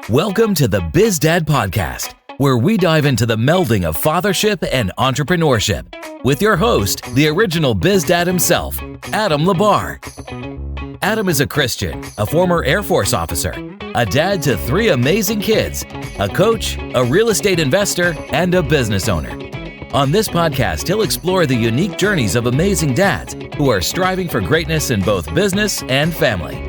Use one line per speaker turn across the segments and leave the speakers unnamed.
Welcome to the BizDad podcast, where we dive into the melding of fathership and entrepreneurship with your host, the original BizDad himself, Adam Labar. Adam is a Christian, a former Air Force officer, a dad to 3 amazing kids, a coach, a real estate investor, and a business owner. On this podcast, he'll explore the unique journeys of amazing dads who are striving for greatness in both business and family.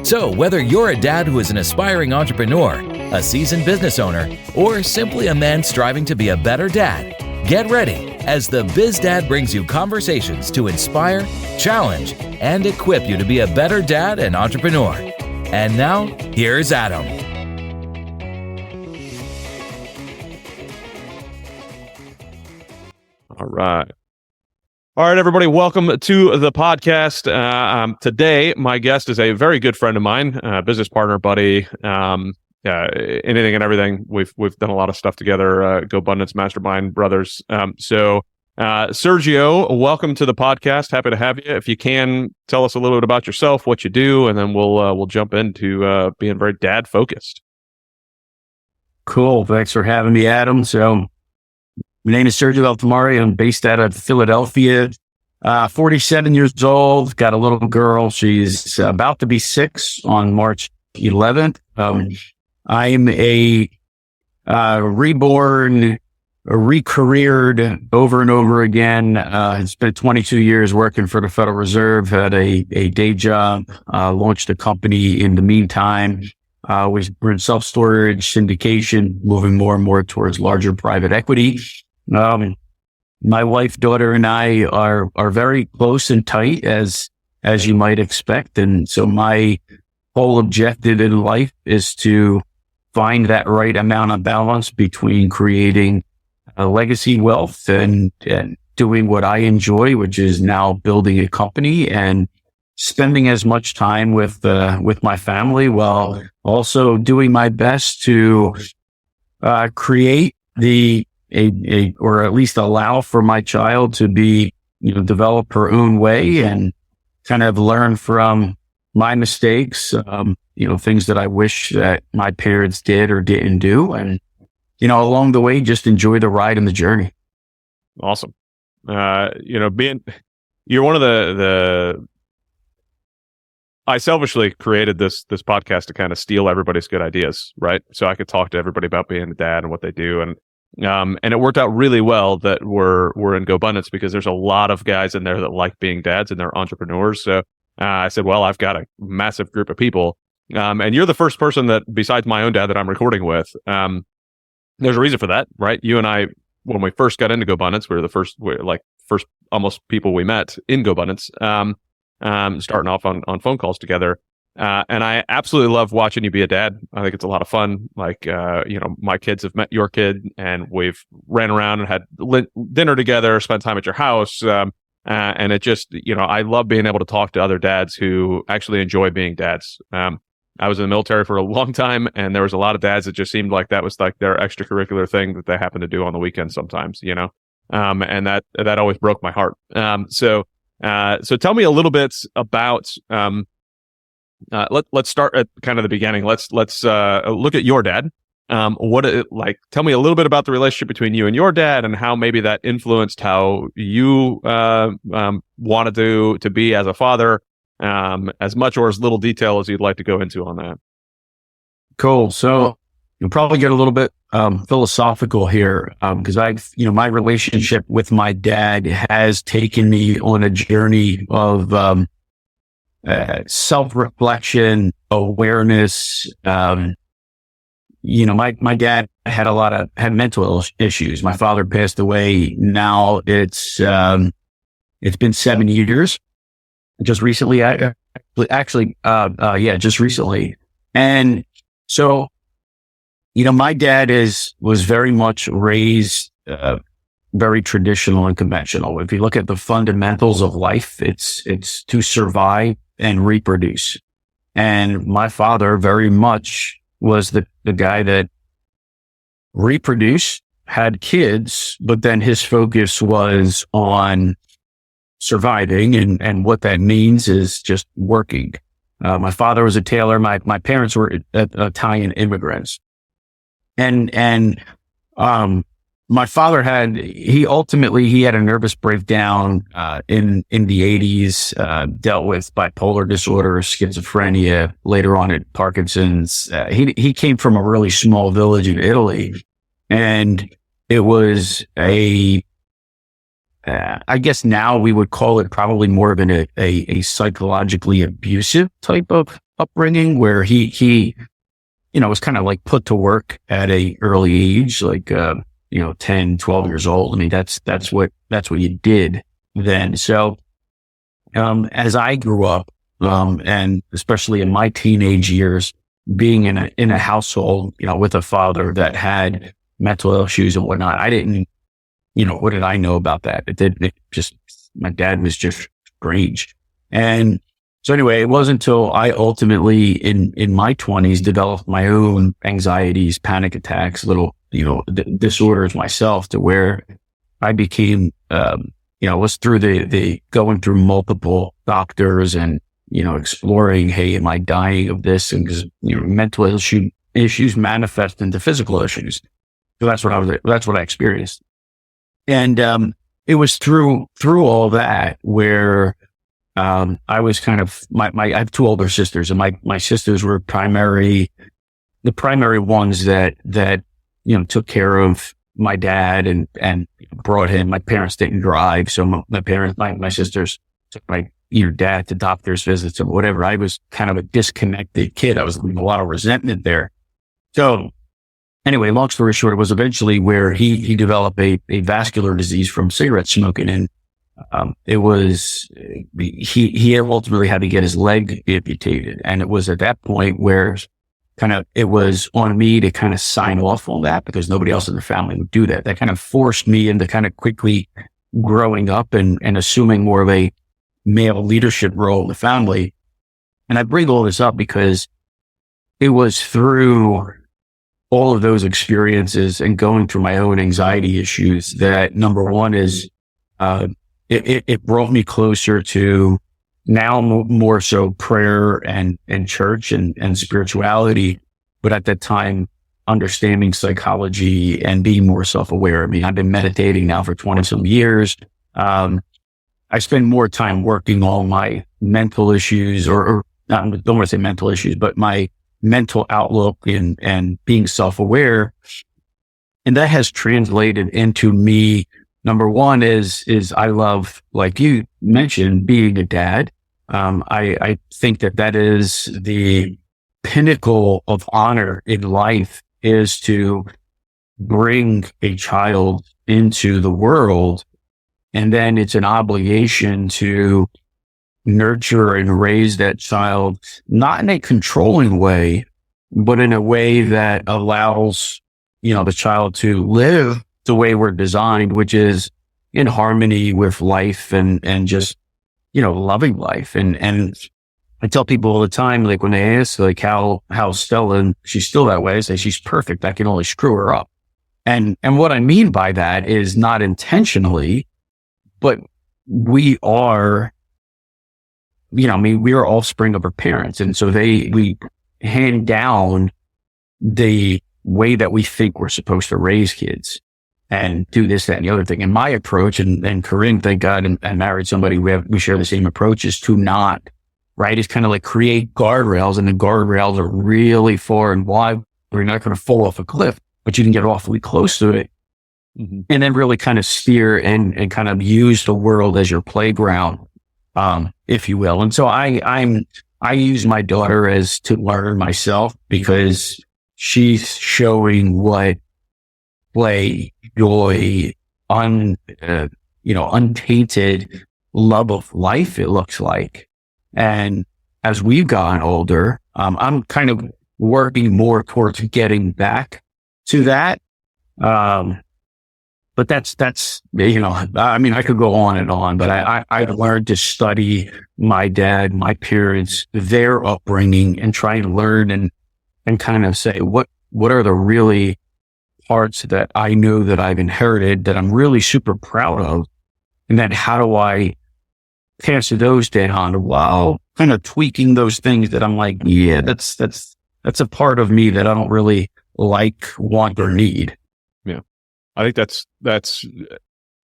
So whether you're a dad who is an aspiring entrepreneur, a seasoned business owner, or simply a man striving to be a better dad, get ready as the BizDad brings you conversations to inspire, challenge, and equip you to be a better dad and entrepreneur. And now, here's Adam.
All right, everybody, welcome to the podcast. Today, my guest is a very good friend of mine, business partner, buddy, anything and everything. We've done a lot of stuff together, GoBundance, Mastermind, brothers. Sergio, welcome to the podcast. Happy to have you. If you can, tell us a little bit about yourself, what you do, and then we'll jump into being very dad focused.
Cool. Thanks for having me, Adam. So, my name is Sergio Altomare. I'm based out of Philadelphia, 47 years old, got a little girl. She's about to be 6 on March 11th. I'm a reborn, re-careered over and over again. I spent 22 years working for the Federal Reserve, had a day job, launched a company in the meantime. We're in self-storage, syndication, moving more and more towards larger private equity. My wife, daughter, and I are very close and tight as you might expect. And so my whole objective in life is to find that right amount of balance between creating a legacy wealth and doing what I enjoy, which is now building a company and spending as much time with my family, while also doing my best to create or at least allow for my child to be, develop her own way and kind of learn from my mistakes, things that I wish that my parents did or didn't do. And, along the way, just enjoy the ride and the journey.
Awesome. You're one of I selfishly created this podcast to kind of steal everybody's good ideas, right? So I could talk to everybody about being a dad and what they do. And it worked out really well that we're in GoBundance, because there's a lot of guys in there that like being dads and they're entrepreneurs. So I said, well, I've got a massive group of people. And you're the first person that, besides my own dad, that I'm recording with. There's a reason for that, right? You and I, when we first got into GoBundance, we were the first almost people we met in GoBundance, starting off on phone calls together. And I absolutely love watching you be a dad. I think it's a lot of fun. My kids have met your kid, and we've ran around and had dinner together, spent time at your house. And it just, I love being able to talk to other dads who actually enjoy being dads. I was in the military for a long time, and there was a lot of dads that just seemed like that was like their extracurricular thing that they happen to do on the weekends sometimes, and that always broke my heart. So tell me a little bit about, let's start at kind of the beginning. Let's look at your dad. Tell me a little bit about the relationship between you and your dad, and how maybe that influenced how you wanted to be as a father, as much or as little detail as you'd like to go into on that.
Cool. So you'll probably get a little bit philosophical here, because my relationship with my dad has taken me on a journey of self-reflection, awareness. My dad had mental issues. My father passed away. Now it's been 7 years. Just recently, just recently. And so, my dad was very much raised very traditional and conventional. If you look at the fundamentals of life, it's to survive and reproduce. And my father very much was the guy that reproduced, had kids, but then his focus was on surviving. And what that means is just working. My father was a tailor. My parents were Italian immigrants. My father he had a nervous breakdown, in the 80s, dealt with bipolar disorder, schizophrenia, later on at Parkinson's. He came from a really small village in Italy, and it was I guess now we would call it probably more of a psychologically abusive type of upbringing, where he was kind of like put to work at a early age, like, 10, 12 years old. I mean, that's what you did then. So, as I grew up, and especially in my teenage years, being in a household, with a father that had mental issues and whatnot, I didn't, what did I know about that? My dad was just strange. And so anyway, it wasn't until I ultimately in my 20s developed my own anxieties, panic attacks, little, disorders myself, to where I became, was through the going through multiple doctors and, exploring, hey, am I dying of this? And because, mental issues manifest into physical issues. So that's what I experienced. And, it was through all that where, I was kind of, I have two older sisters, and my sisters were the primary ones that, took care of my dad and brought him. My parents didn't drive. So my sisters took my dad to doctor's visits and whatever. I was kind of a disconnected kid. I was a lot of resentment there. So anyway, long story short, it was eventually where he developed a vascular disease from cigarette smoking. And it was, he ultimately had to get his leg amputated. And it was at that point where it was on me to kind of sign off on that, because nobody else in the family would do that. That kind of forced me into kind of quickly growing up and assuming more of a male leadership role in the family. And I bring all this up because it was through all of those experiences and going through my own anxiety issues that, number one, is, it brought me closer to now more so prayer and church and spirituality. But at that time, understanding psychology and being more self-aware. I mean, I've been meditating now for 20 some years. I spend more time working on my mental issues, or not, I don't want to say mental issues, but my mental outlook and being self-aware. And that has translated into me. Number one is I love, like you mentioned, being a dad. I think that is the pinnacle of honor in life, is to bring a child into the world. And then it's an obligation to nurture and raise that child, not in a controlling way, but in a way that allows, the child to live the way we're designed, which is in harmony with life and just, loving life. And I tell people all the time, like when they ask, like, how's Stella, and she's still that way, I say, she's perfect. I can only screw her up. And what I mean by that is not intentionally, but we are, we are offspring of our parents. And so we hand down the way that we think we're supposed to raise kids and do this, that, and the other thing. And my approach, and Corinne, thank God, and married somebody we share the same approach, is to not, right? It's kind of like create guardrails, and the guardrails are really far and wide. You're not going to fall off a cliff, but you can get awfully close to it. Mm-hmm. And then really kind of steer and kind of use the world as your playground, if you will. And so I use my daughter as to learn myself, because she's showing what play, joy, untainted love of life it looks like. And as we've gotten older, I'm kind of working more towards getting back to that. But that's, I could go on and on, but I learned to study my dad, my parents, their upbringing, and try and learn and kind of say, what are the really parts that I know that I've inherited that I'm really super proud of? And then how do I pass those down while kind of tweaking those things that I'm like, yeah, that's a part of me that I don't really like, want, or need.
Yeah. I think that's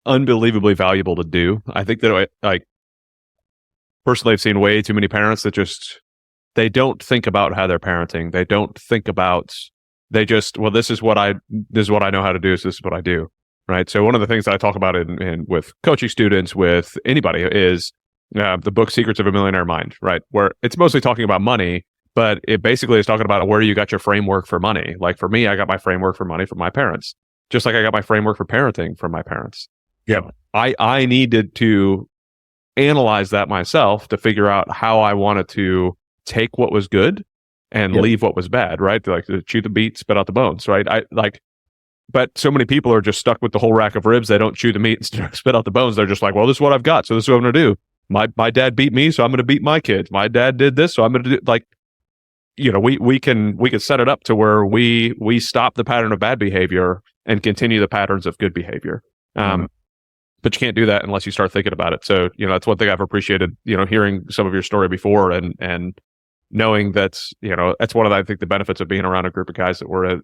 unbelievably valuable to do. I think that I personally have seen way too many parents that they don't think about how they're parenting. They don't think about, well, this is what I know how to do. So this is what I do. Right. So one of the things that I talk about in with coaching students, with anybody, is the book Secrets of a Millionaire Mind, right? Where it's mostly talking about money, but it basically is talking about where you got your framework for money. Like for me, I got my framework for money from my parents, just like I got my framework for parenting from my parents.
Yeah.
I needed to analyze that myself to figure out how I wanted to take what was good and leave what was bad, right? To chew the meat, spit out the bones, right? But so many people are just stuck with the whole rack of ribs. They don't chew the meat and spit out the bones. They're just like, well, this is what I've got, so this is what I'm going to do. My dad beat me, so I'm going to beat my kids. My dad did this, so I'm going to do, we can set it up to where we stop the pattern of bad behavior and continue the patterns of good behavior. But you can't do that unless you start thinking about it. So, that's one thing I've appreciated, hearing some of your story before and knowing that, that's one of I think the benefits of being around a group of guys that we're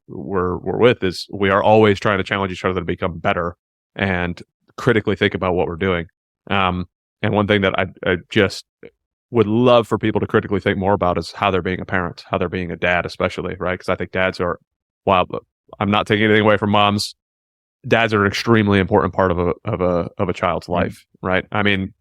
with is we are always trying to challenge each other to become better and critically think about what we're doing. And one thing that I just would love for people to critically think more about is how they're being a parent, how they're being a dad, especially, right? Because I think dads are, while I'm not taking anything away from moms, dads are an extremely important part of a child's life, right? I mean,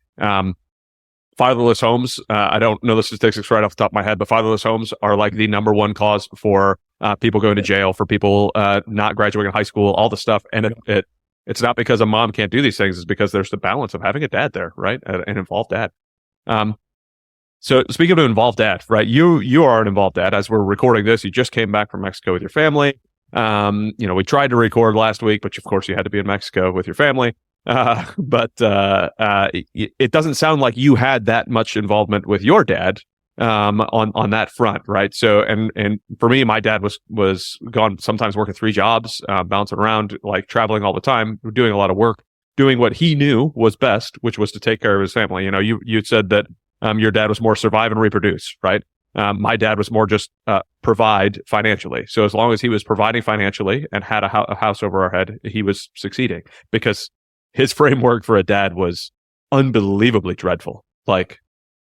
fatherless homes, I don't know the statistics right off the top of my head, but fatherless homes are like the number one cause for people going to jail, for people not graduating high school, all the stuff. And it's not because a mom can't do these things, it's because there's the balance of having a dad there, right? An involved dad. So speaking of an involved dad, right? You are an involved dad. As we're recording this, you just came back from Mexico with your family. We tried to record last week, but of course you had to be in Mexico with your family. But it doesn't sound like you had that much involvement with your dad on that front, right? So, and for me, my dad was gone, sometimes working 3 jobs, bouncing around, like traveling all the time, doing a lot of work, doing what he knew was best, which was to take care of his family. You said that your dad was more survive and reproduce, right? My dad was more just provide financially. So as long as he was providing financially and had a house over our head, he was succeeding, because his framework for a dad was unbelievably dreadful.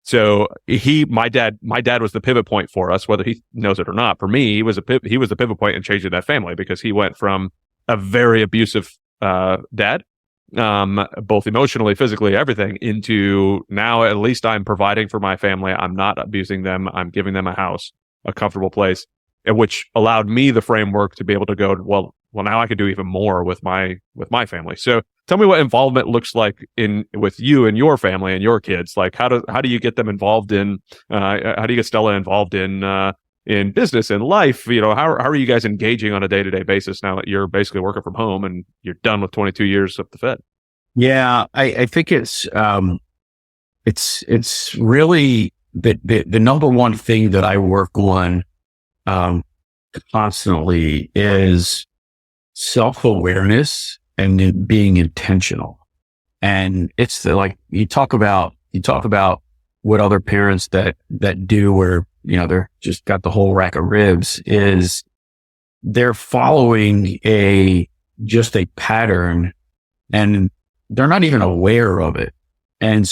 So my dad was the pivot point for us, whether he knows it or not. For me, he was the pivot point in changing that family, because he went from a very abusive dad, both emotionally, physically, everything, into now at least I'm providing for my family. I'm not abusing them. I'm giving them a house, a comfortable place, which allowed me the framework to be able to go, well, now I can do even more with my family. So tell me what involvement looks like with you and your family and your kids. Like how do you get them involved in, how do you get Stella involved in business and life? How are you guys engaging on a day-to-day basis now that you're basically working from home and you're done with 22 years of the Fed?
Yeah, I think it's really the number one thing that I work on constantly is self-awareness and being intentional. And it's like you talk about what other parents that do, where they're just got the whole rack of ribs, is they're following just a pattern and they're not even aware of it. And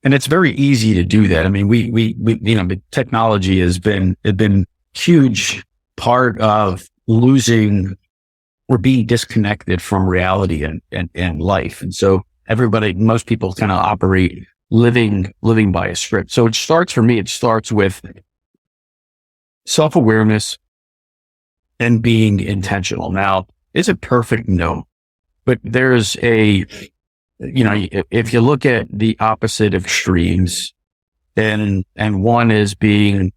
it's very easy to do that. I mean, the technology has been huge part of losing or being disconnected from reality and life. And so most people kind of operate living by a script. So it starts with self-awareness and being intentional. Now, is it perfect? No, but there's if you look at the opposite extremes, and one is being,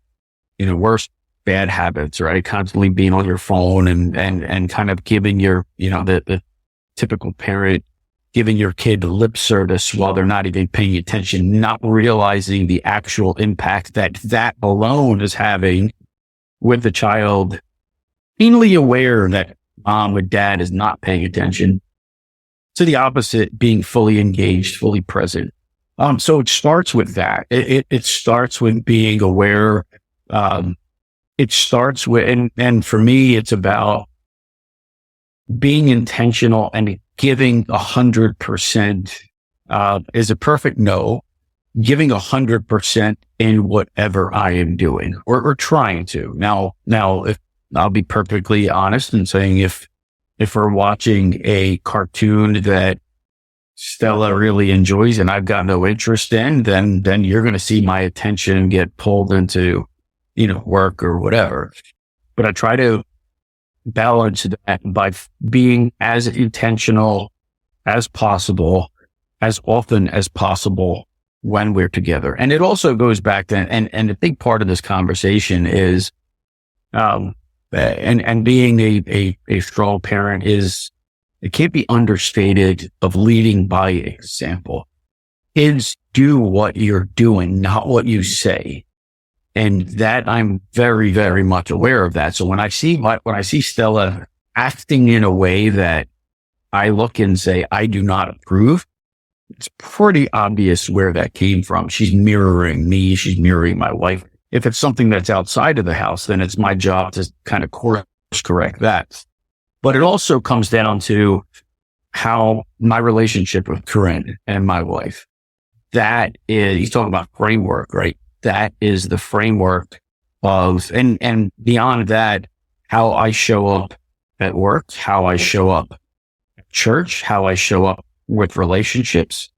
worse bad habits, right? Constantly being on your phone and kind of giving your, the typical parent giving your kid lip service while they're not even paying attention, not realizing the actual impact that alone is having with the child, keenly aware that mom or dad is not paying attention. To the opposite, being fully engaged, fully present, So it starts with that. It starts with being aware. It starts with, and for me, it's about being intentional and giving 100%, is a perfect no, giving 100% in whatever I am doing or trying to. Now, if I'll be perfectly honest in saying if we're watching a cartoon that Stella really enjoys and I've got no interest in, then you're going to see my attention get pulled into, work or whatever. But I try to balance that by being as intentional as possible, as often as possible when we're together. And it also goes back to, and a big part of this conversation is, and being a strong parent is, it can't be understated, of leading by example. Kids do what you're doing, not what you say. And that I'm very, very much aware of that. So when I see Stella acting in a way that I look and say, I do not approve, it's pretty obvious where that came from. She's mirroring me. She's mirroring my wife. If it's something that's outside of the house, then it's my job to kind of course correct that. But it also comes down to how my relationship with Corinne and my wife, that is, he's talking about framework, right? That is the framework of, and beyond that, how I show up at work, how I show up at church, how I show up with relationships.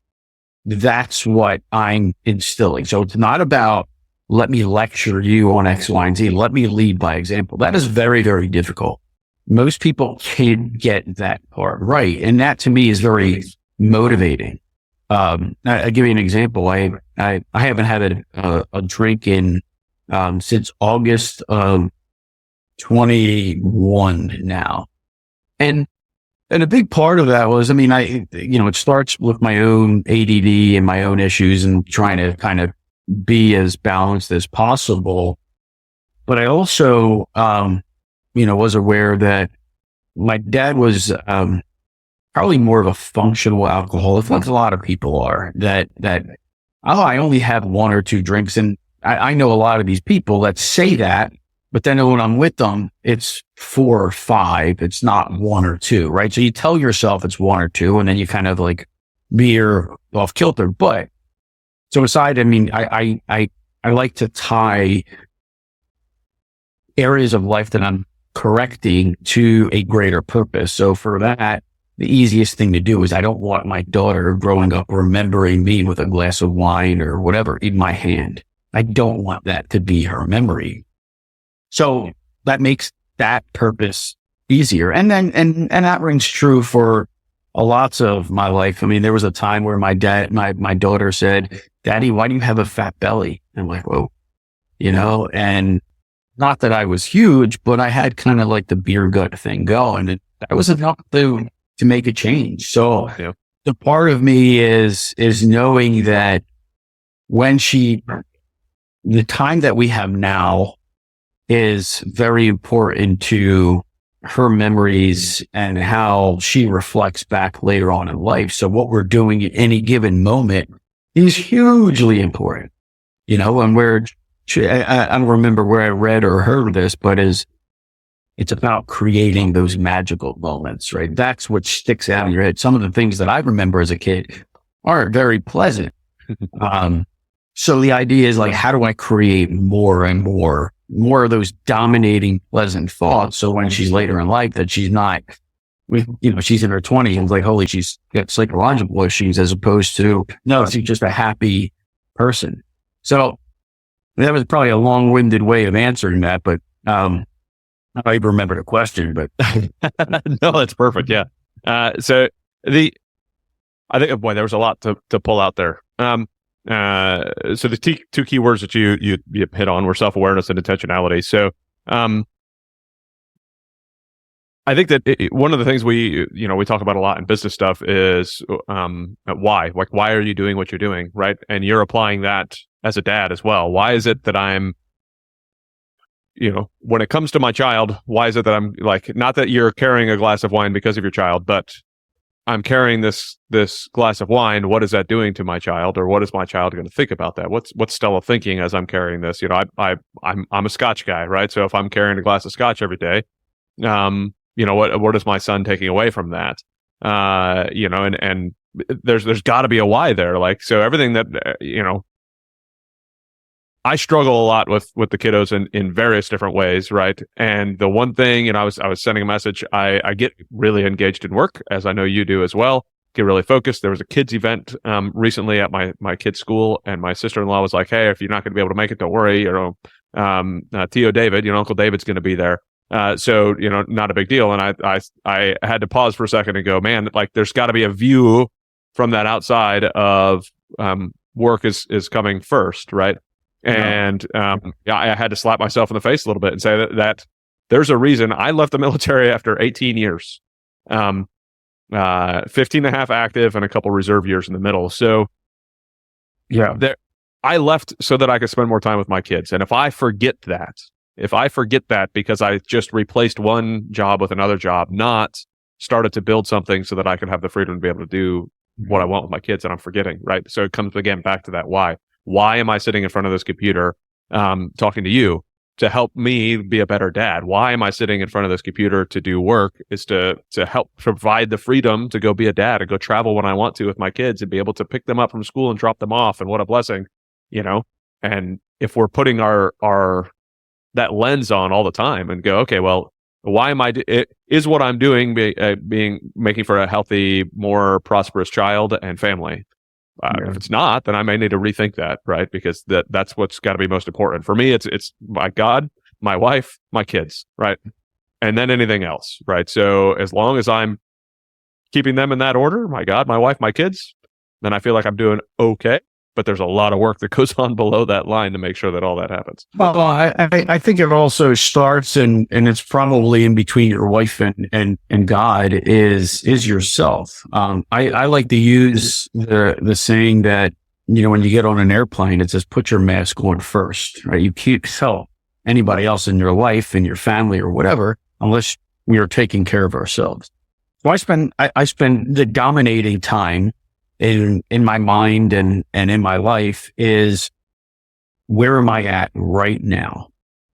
That's what I'm instilling. So it's not about, let me lecture you on X, Y, and Z. Let me lead by example. That is very, very difficult. Most people can't get that part right. And that to me is very motivating. I'll give you an example. I haven't had a drink in, since August of 21 now. And a big part of that was, it starts with my own ADD and my own issues and trying to kind of be as balanced as possible. But I also, was aware that my dad was, probably more of a functional alcoholic, like a lot of people are, that, I only have one or two drinks. And I know a lot of these people that say that, but then when I'm with them, it's 4 or 5. It's not 1 or 2, right? So you tell yourself it's 1 or 2, and then you kind of like veer off kilter. But so aside, I like to tie areas of life that I'm correcting to a greater purpose. So for that, the easiest thing to do is I don't want my daughter growing up remembering me with a glass of wine or whatever in my hand. I don't want that to be her memory. So that makes that purpose easier. And then, and that rings true for lots of my life. There was a time where my daughter said, Daddy, why do you have a fat belly? And I'm like, whoa, and not that I was huge, but I had kind of like the beer gut thing going, and that was enough to make a change. So yeah. The part of me is knowing that the time that we have now is very important to her memories and how she reflects back later on in life. So what we're doing at any given moment is hugely important, and I don't remember where I read or heard this, but it's about creating those magical moments, right? That's what sticks out in your head. Some of the things that I remember as a kid aren't very pleasant. So the idea is like, how do I create more and more of those dominating pleasant thoughts? So when she's later in life, that she's not, she's in her 20s and like, holy, she's got psychological issues, as opposed to, no, she's just a happy person. So that was probably a long-winded way of answering that, but I don't even remember the question, but
no, that's perfect. Yeah. So I think, boy, there was a lot to pull out there. So the two key words that you hit on were self-awareness and intentionality. So, I think that one of the things we talk about a lot in business stuff is, why, like, why are you doing what you're doing? Right. And you're applying that as a dad as well. Why is it that I'm, when it comes to my child, why is it that I'm like, not that you're carrying a glass of wine because of your child, but I'm carrying this glass of wine. What is that doing to my child, or what is my child going to think about that? What's Stella thinking as I'm carrying this? You know, I'm a Scotch guy, right? So if I'm carrying a glass of Scotch every day, you know, what is my son taking away from that? You know, and there's got to be a why there. Like, so everything that you know, I struggle a lot with the kiddos in various different ways, right? And the one thing, you know, I was sending a message. I get really engaged in work, as I know you do as well. Get really focused. There was a kids event recently at my kid's school, and my sister-in-law was like, "Hey, if you're not going to be able to make it, don't worry. You know, Tio David, you know, Uncle David's going to be there." So, you know, not a big deal. And I had to pause for a second and go, man, like there's got to be a view from that outside of work is coming first, right? And I had to slap myself in the face a little bit and say that there's a reason I left the military after 18 years, 15 and a half active and a couple reserve years in the middle. So I left so that I could spend more time with my kids. And if I forget that because I just replaced one job with another job, not started to build something so that I could have the freedom to be able to do what I want with my kids, and I'm forgetting, right? So it comes again back to that why. Why am I sitting in front of this computer talking to you to help me be a better dad? Why am I sitting in front of this computer to do work? Is to help provide the freedom to go be a dad and go travel when I want to with my kids and be able to pick them up from school and drop them off. And what a blessing, you know? And if we're putting our that lens on all the time and go, okay, well, why am is what I'm doing making for a healthy, more prosperous child and family? If it's not, then I may need to rethink that, right? Because that's what's got to be most important for me. It's my God, my wife, my kids, right? And then anything else, right? So as long as I'm keeping them in that order, my God, my wife, my kids, then I feel like I'm doing okay. But there's a lot of work that goes on below that line to make sure that all that happens.
Well, I think it also starts, and it's probably in between your wife and God is yourself. I like to use the saying that, you know, when you get on an airplane, it says put your mask on first, right? You can't tell anybody else in your life, in your family or whatever, unless we are taking care of ourselves. So I spend the dominating time in my mind and in my life is, where am I at right now?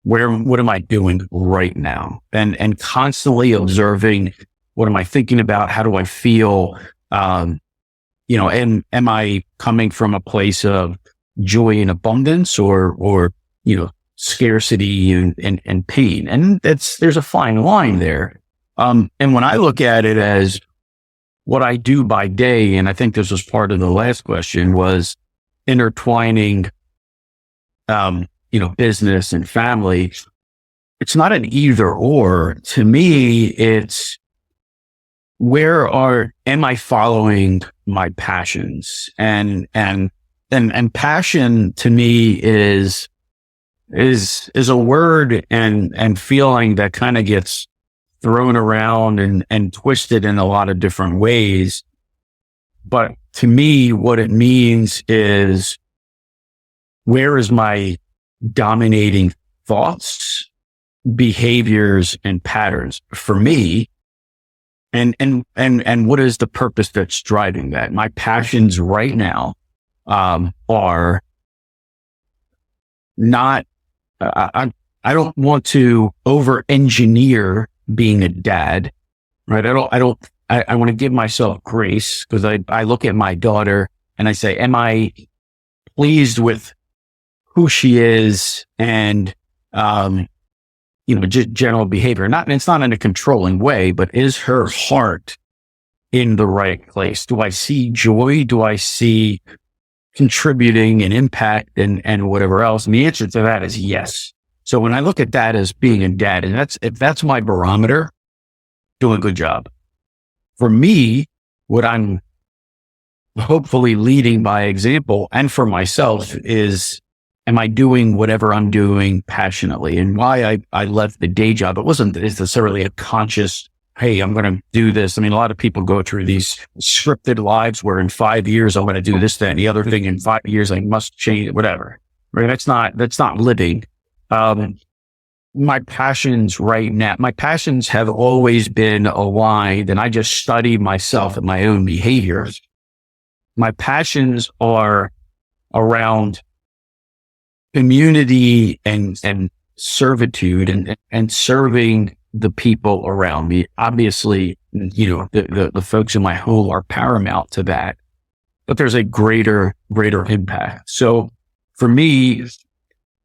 What am I doing right now? And constantly observing, what am I thinking about? How do I feel? You know, am I coming from a place of joy and abundance or, you know, scarcity and pain? And there's a fine line there. And when I look at it as what I do by day, and I think this was part of the last question, was intertwining, you know, business and family. It's not an either or. To me, it's am I following my passions? And passion to me is a word and feeling that kind of gets thrown around and twisted in a lot of different ways. But to me, what it means is, where is my dominating thoughts, behaviors, and patterns for me? And what is the purpose that's driving that? My passions right now, are not, I don't want to over engineer being a dad, right? I want to give myself grace, because I look at my daughter and I say, am I pleased with who she is and, you know, just general behavior? It's not in a controlling way, but is her heart in the right place? Do I see joy? Do I see contributing and impact and whatever else? And the answer to that is yes. So when I look at that as being a dad, and if that's my barometer, doing a good job. For me, what I'm hopefully leading by example, and for myself, is, am I doing whatever I'm doing passionately? And why I left the day job, it wasn't necessarily a conscious, hey, I'm going to do this. I mean, a lot of people go through these scripted lives where in 5 years, I'm going to do this, that, and the other thing. In 5 years, I must change, whatever. Right? That's not living. my passions right now, my passions have always been aligned, and I just study myself and my own behaviors. My passions are around community and servitude and serving the people around me. Obviously, the folks in my home are paramount to that, but there's a greater impact. So for me,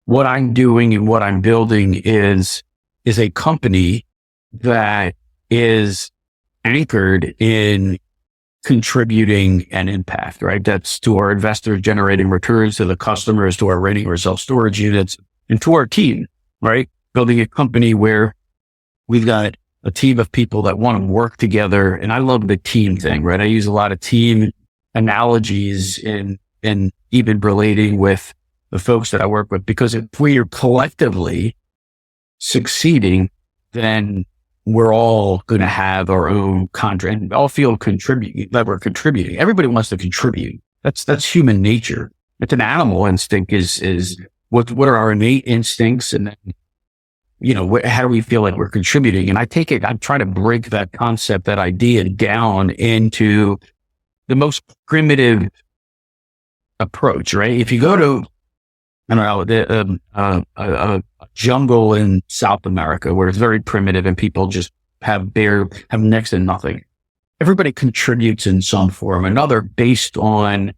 what I'm doing and what I'm building is a company that is anchored in contributing an impact, right? That's to our investors generating returns, to the customers, to our renting or self-storage units, and to our team, right? Building a company where we've got a team of people that want to work together. And I love the team thing, right? I use a lot of team analogies in even relating with the folks that I work with, because if we are collectively succeeding, then we're all going to have our own contribution, and all feel that we're contributing. Everybody wants to contribute. That's human nature. It's an animal instinct is what are our innate instincts? And then, how do we feel like we're contributing? And I try to break that concept, that idea down into the most primitive approach, right? If you go to, I don't know, a jungle in South America where it's very primitive and people just have next to nothing. Everybody contributes in some form or another based on,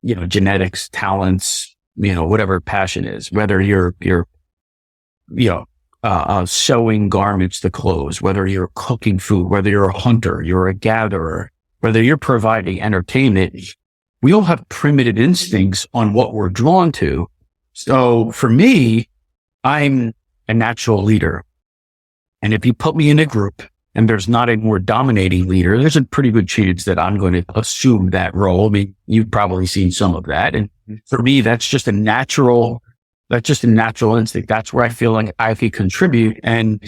genetics, talents, whatever passion is, whether you're sewing garments to clothes, whether you're cooking food, whether you're a hunter, you're a gatherer, whether you're providing entertainment. We all have primitive instincts on what we're drawn to. So for me, I'm a natural leader. And if you put me in a group and there's not a more dominating leader, there's a pretty good chance that I'm going to assume that role. I mean, you've probably seen some of that. And for me, that's just a natural instinct. That's where I feel like I can contribute. And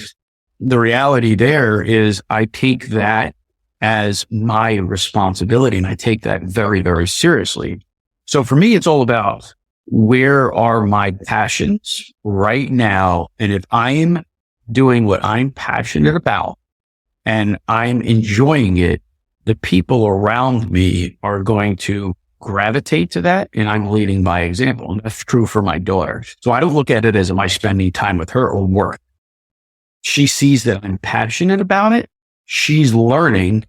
the reality there is I take that as my responsibility, and I take that very, very seriously. So for me, it's all about, where are my passions right now? And if I'm doing what I'm passionate about and I'm enjoying it, the people around me are going to gravitate to that, and I'm leading by example. And that's true for my daughter. So I don't look at it as, am I spending time with her or work? She sees that I'm passionate about it. She's learning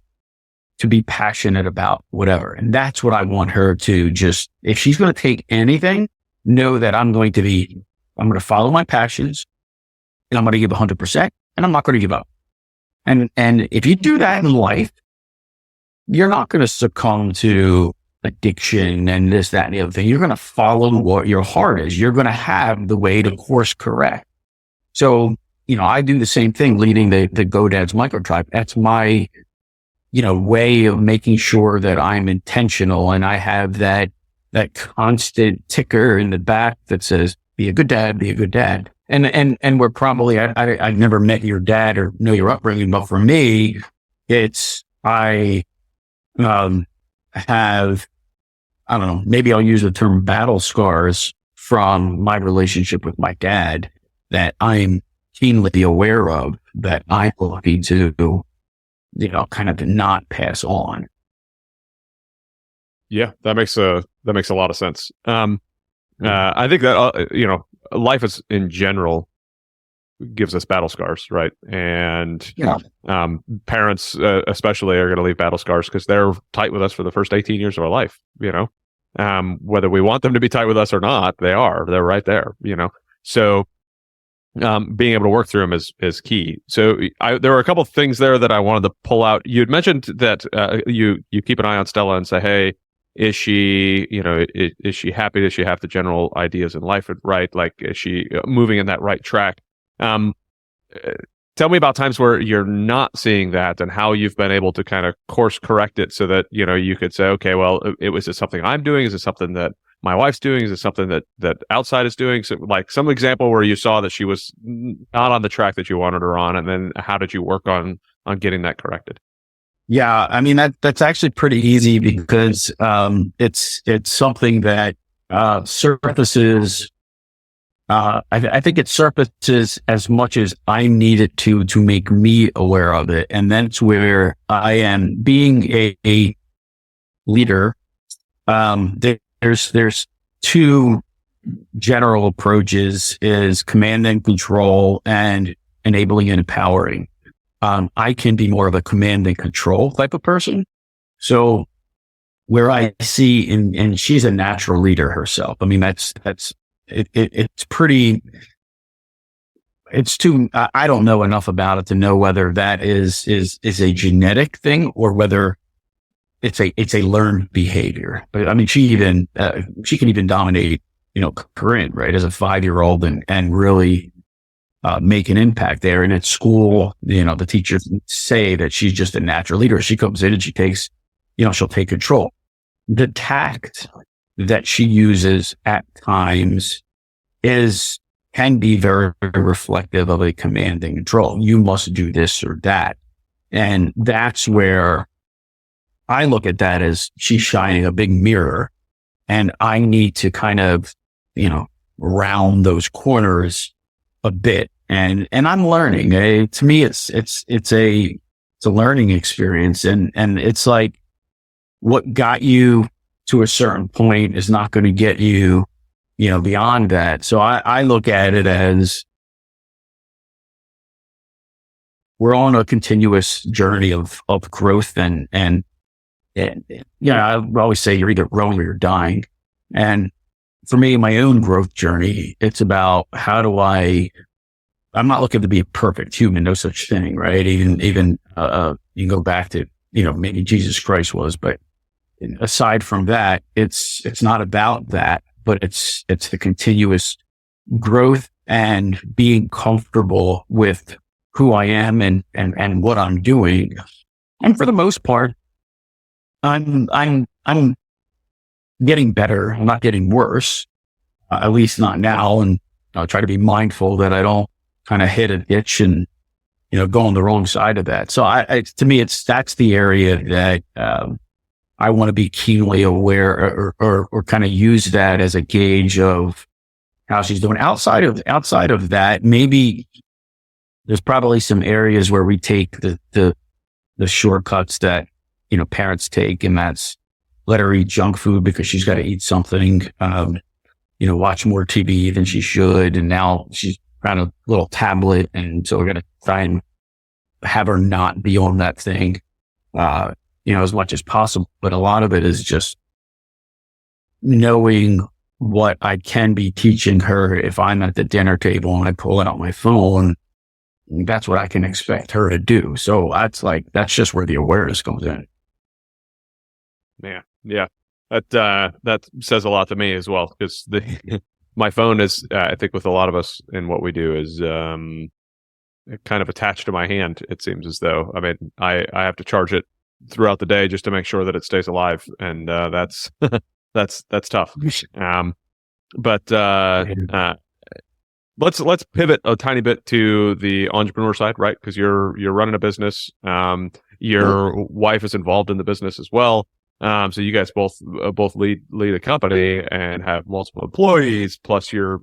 to be passionate about whatever. And that's what I want her to just, if she's going to take anything, know that I'm going to follow my passions, and I'm going to give 100%, and I'm not going to give up. And if you do that in life, you're not going to succumb to addiction and this, that, and the other thing. You're going to follow what your heart is. You're going to have the way to course correct. So, I do the same thing leading the GoDad's microtribe. That's my, way of making sure that I'm intentional, and I have that constant ticker in the back that says, be a good dad, be a good dad. And we're probably, I've never met your dad or know your upbringing, but for me, it's, I have, I don't know, maybe I'll use the term battle scars from my relationship with my dad that I'm keenly aware of, that I'm looking to, kind of not pass on.
Yeah, that makes a lot of sense. I think that, life is in general gives us battle scars, right? And parents especially are going to leave battle scars because they're tight with us for the first 18 years of our life, whether we want them to be tight with us or not, they're right there, So being able to work through them is key. So there were a couple of things there that I wanted to pull out. You had mentioned that you keep an eye on Stella and say, hey, is she, is she happy? Does she have the general ideas in life right? Like, is she moving in that right track? Tell me about times where you're not seeing that and how you've been able to kind of course correct it so that, you could say, okay, well, is it something I'm doing? Is it something that my wife's doing? Is it something that outside is doing? So like some example where you saw that she was not on the track that you wanted her on. And then how did you work on getting that corrected?
Yeah, I mean, that's actually pretty easy because it's something that surfaces I think it surfaces as much as I need it to make me aware of it. And that's where I am being a leader. There's two general approaches: is command and control and enabling and empowering. I can be more of a command and control type of person. So where I see, and she's a natural leader herself. I mean, it's pretty, I don't know enough about it to know whether that is a genetic thing or whether it's a learned behavior. But I mean, she can even dominate, Corinne, right, as a 5-year-old and really make an impact there. And at school, the teachers say that she's just a natural leader. She comes in and she takes, she'll take control. The tact that she uses at times can be very, very reflective of a command and control. You must do this or that. And that's where I look at that as she's shining a big mirror, and I need to kind of, round those corners a bit. And I'm learning. To me, it's a learning experience. And it's like, what got you to a certain point is not going to get you, beyond that. So I look at it as we're on a continuous journey of growth and I always say you're either growing or you're dying. And for me, my own growth journey, it's about I'm not looking to be a perfect human, no such thing, right? Even you can go back to, maybe Jesus Christ was, but aside from that, it's not about that, but it's the continuous growth and being comfortable with who I am and what I'm doing. And for the most part, I'm getting better. I'm not getting worse, at least not now. And I'll try to be mindful that I don't kind of hit a ditch and, go on the wrong side of that. So to me, that's the area that, I want to be keenly aware or kind of use that as a gauge of how she's doing. Outside of that, maybe there's probably some areas where we take the shortcuts that, parents take, and that's let her eat junk food because she's got to eat something, watch more TV than she should. And now she's got a little tablet. And so we're going to try and have her not be on that thing, as much as possible. But a lot of it is just knowing what I can be teaching her. If I'm at the dinner table and I pull out my phone, that's what I can expect her to do. So that's just where the awareness comes in.
Yeah. That says a lot to me as well, because my phone is, I think with a lot of us in what we do, is kind of attached to my hand. It seems as though, I mean, I have to charge it throughout the day just to make sure that it stays alive, and that's that's tough. But let's pivot a tiny bit to the entrepreneur side, right? Because you're running a business. Your wife is involved in the business as well. So you guys both lead a company and have multiple employees, plus you're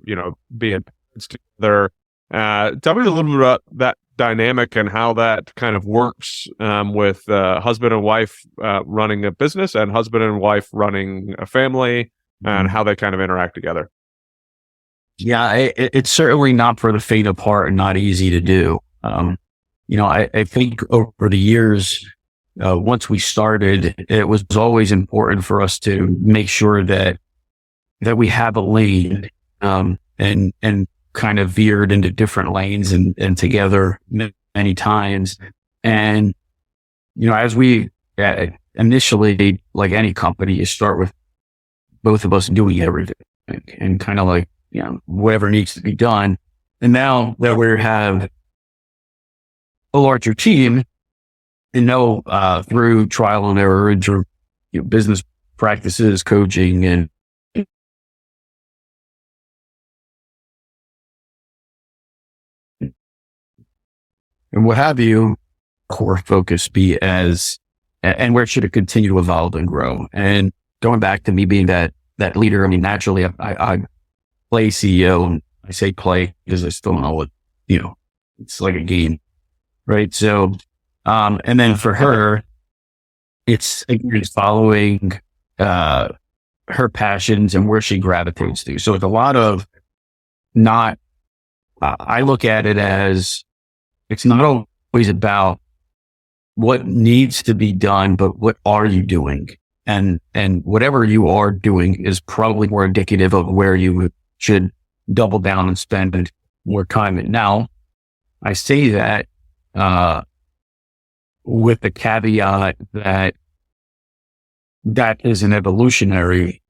being together. Tell me a little bit about that dynamic and how that kind of works with husband and wife running a business and husband and wife running a family, and how they kind of interact together.
Yeah, it's certainly not for the faint of heart and not easy to do. I think over the years, once we started, it was always important for us to make sure that we have a lane, and kind of veered into different lanes and together many times. And, as we initially, like any company, you start with both of us doing everything and kind of like, whatever needs to be done. And now that we have a larger team, through trial and error and through business practices, coaching, and what have you, core focus be and where should it continue to evolve and grow? And going back to me being that leader, I mean, naturally I play CEO I say play because I still know what, it's like a game, right? So, and then for her, it's again following her passions and where she gravitates to. So it's a lot of not, I look at it as it's not always about what needs to be done, but what are you doing? And whatever you are doing is probably more indicative of where you should double down and spend more time in. Now, I say that with the caveat that is an evolutionary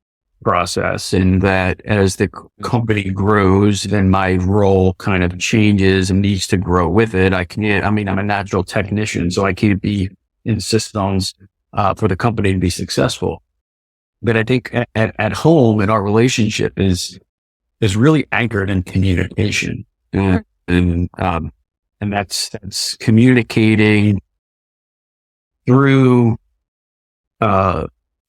process, and that as the company grows, then my role kind of changes and needs to grow with it. I'm a natural technician, so I can't be in systems for the company to be successful. But I think at home, in our relationship is really anchored in communication, and that's communicating through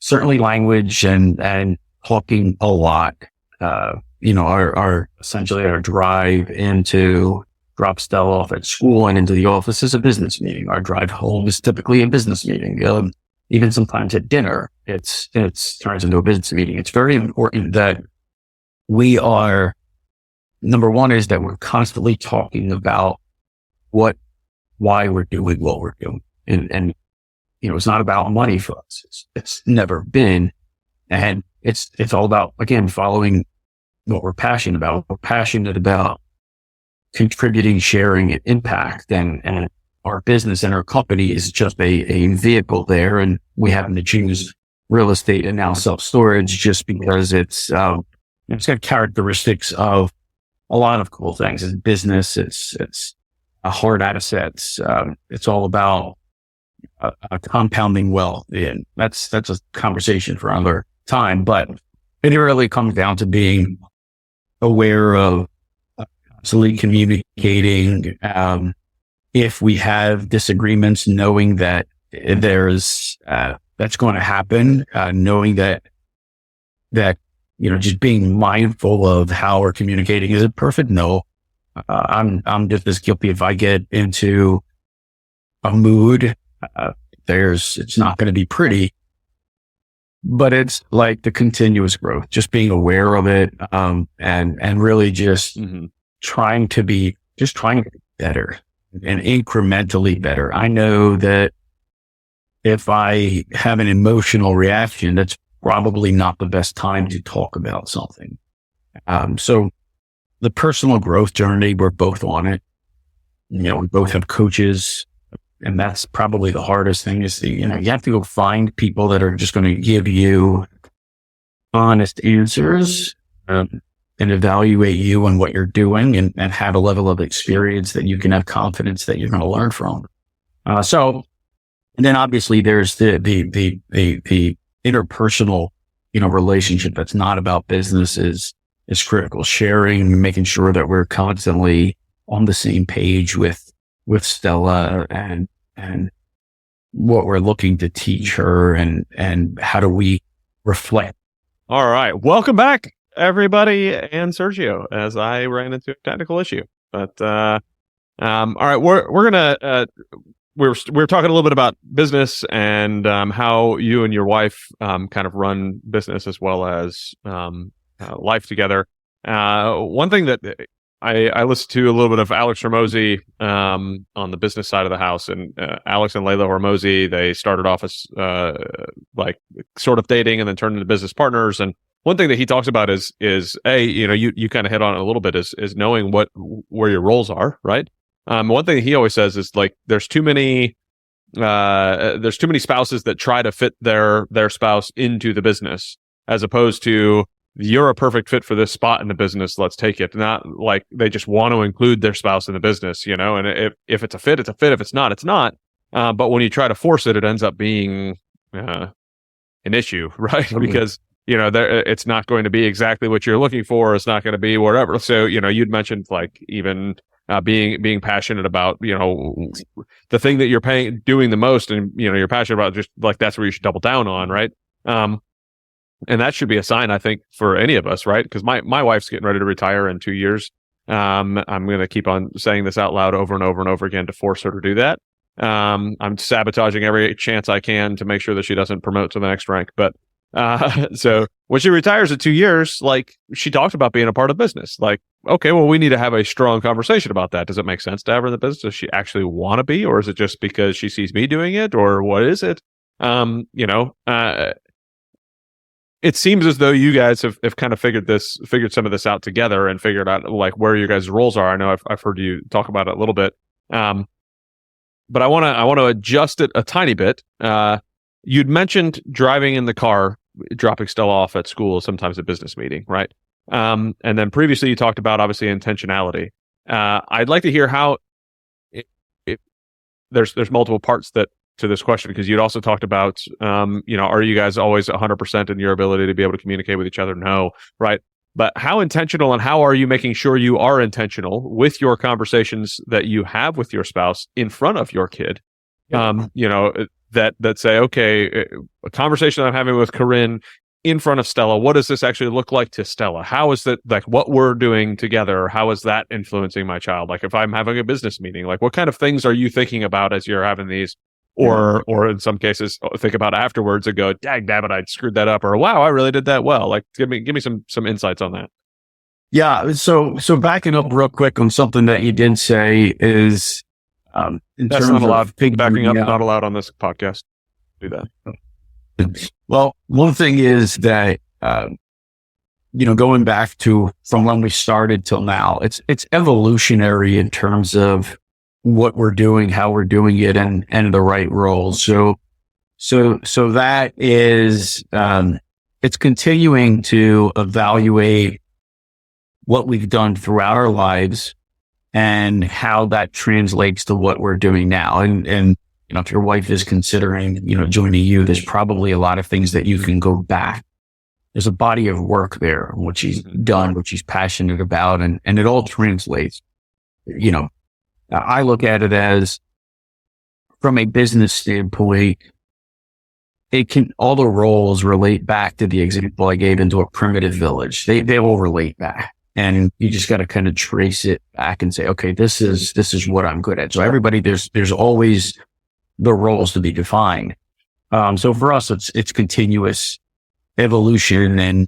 certainly language and talking a lot. Our essentially our drive into drop Stella off at school and into the office is a business meeting. Our drive home is typically a business meeting. Even sometimes at dinner, it turns into a business meeting. It's very important that we are, number one is that we're constantly talking about why we're doing what we're doing. And it's not about money for us. It's never been. And it's all about, again, following what we're passionate about. We're passionate about contributing, sharing, and impact. And our business and our company is just a vehicle there. And we happen to choose real estate and now self-storage just because it's got characteristics of a lot of cool things. It's business. It's a hard assets. It's all about compounding wealth. And that's a conversation for another time, but it really comes down to being aware of constantly communicating. If we have disagreements, knowing that there's that's going to happen, knowing that just being mindful of how we're communicating. Is it perfect? No. I'm just as guilty if I get into a mood. It's not going to be pretty, but it's like the continuous growth, just being aware of it, and really just trying to be better and incrementally better. I know that if I have an emotional reaction, that's probably not the best time to talk about something. So the personal growth journey, we're both on it. We both have coaches. And that's probably the hardest thing is you have to go find people that are just going to give you honest answers, and evaluate you and what you're doing and have a level of experience that you can have confidence that you're going to learn from. And then obviously there's the interpersonal, relationship that's not about business is critical. Sharing, making sure that we're constantly on the same page with Stella and what we're looking to teach her and how do we reflect.
All right. Welcome back, everybody, and Sergio, as I ran into a technical issue. But all right, we're gonna we're talking a little bit about business and how you and your wife kind of run business as well as life together. One thing that I listened to a little bit of Alex Hormozi on the business side of the house, and Alex and Layla Hormozi, they started off as like sort of dating and then turned into business partners. And one thing that he talks about is you kind of hit on it a little bit is knowing where your roles are, right? One thing he always says is like there's too many spouses that try to fit their spouse into the business, as opposed to you're a perfect fit for this spot in the business. Let's take it. Not like they just want to include their spouse in the business, and if it's a fit, it's a fit. If it's not, it's not. But when you try to force it, it ends up being an issue, right? Mm-hmm. Because, it's not going to be exactly what you're looking for. It's not going to be whatever. So, you'd mentioned like even being passionate about, the thing that you're doing the most and, you're passionate about, just like that's where you should double down on, right? And that should be a sign, I think, for any of us, right? Because my wife's getting ready to retire in 2 years. I'm going to keep on saying this out loud over and over and over again to force her to do that. I'm sabotaging every chance I can to make sure that she doesn't promote to the next rank. But so when she retires at 2 years, like, she talked about being a part of business. Like, okay, well, we need to have a strong conversation about that. Does it make sense to have her in the business? Does she actually want to be, or is it just because she sees me doing it, or what is it? It seems as though you guys have kind of figured some of this out together and figured out like where your guys' roles are. I know I've heard you talk about it a little bit. But I want to adjust it a tiny bit. You'd mentioned driving in the car, dropping Stella off at school, sometimes a business meeting, right? And then previously you talked about obviously intentionality. I'd like to hear how there's multiple parts to this question, because you'd also talked about, are you guys always 100% in your ability to be able to communicate with each other? No, right? But how intentional, and how are you making sure you are intentional with your conversations that you have with your spouse in front of your kid? That say, okay, a conversation I'm having with Corinne in front of Stella, what does this actually look like to Stella? How is that, like, what we're doing together, how is that influencing my child? Like, if I'm having a business meeting, like, what kind of things are you thinking about as you're having these? Or in some cases, think about afterwards and go, "Dag dammit, I screwed that up," or "Wow, I really did that well." Like, give me some insights on that.
Yeah. So backing up real quick on something that you did say is,
that's not allowed. Backing up, not allowed on this podcast. Do that.
Well, one thing is that, going back to from when we started till now, it's evolutionary in terms of what we're doing, how we're doing it, and the right roles. So that is, it's continuing to evaluate what we've done throughout our lives and how that translates to what we're doing now. And if your wife is considering, joining you, there's probably a lot of things that you can go back. There's a body of work there, what she's done, what she's passionate about, and it all translates. I look at it as, from a business standpoint, all the roles relate back to the example I gave into a primitive village. They all relate back, and you just got to kind of trace it back and say, okay, this is what I'm good at. So everybody, there's always the roles to be defined. So for us, it's continuous evolution and,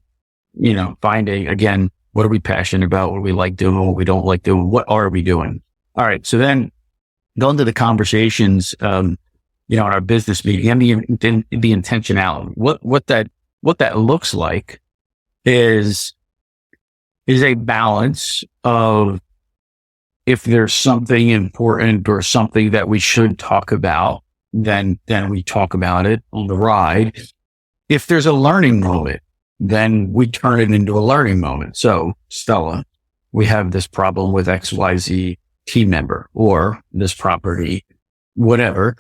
finding, again, what are we passionate about? What do we like doing? What we don't like doing? What are we doing? All right. So then going to the conversations, in our business meeting and the intentionality, what that looks like is a balance of, if there's something important or something that we should talk about, then we talk about it on the ride. If there's a learning moment, then we turn it into a learning moment. So, Stella, we have this problem with XYZ team member or this property, whatever,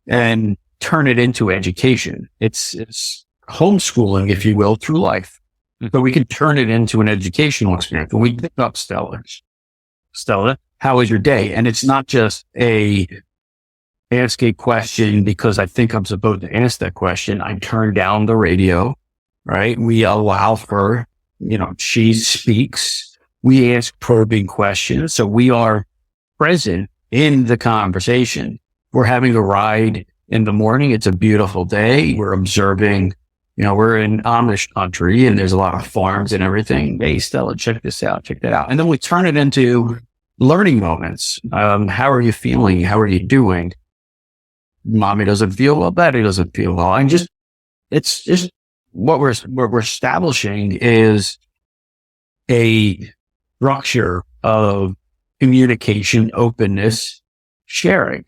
and turn it into education. It's homeschooling, if you will, through life. So we can turn it into an educational experience. When we pick up Stella, how was your day? And it's not just ask a question because I think I'm supposed to ask that question. I turn down the radio, right? We allow her, she speaks. We ask probing questions. So we are present in the conversation. We're having a ride in the morning. It's a beautiful day. We're observing, we're in Amish country and there's a lot of farms and everything. Hey, Stella, check this out. Check that out. And then we turn it into learning moments. How are you feeling? How are you doing? Mommy doesn't feel well. Daddy doesn't feel well. And it's just what we're establishing is a structure of communication, openness, sharing.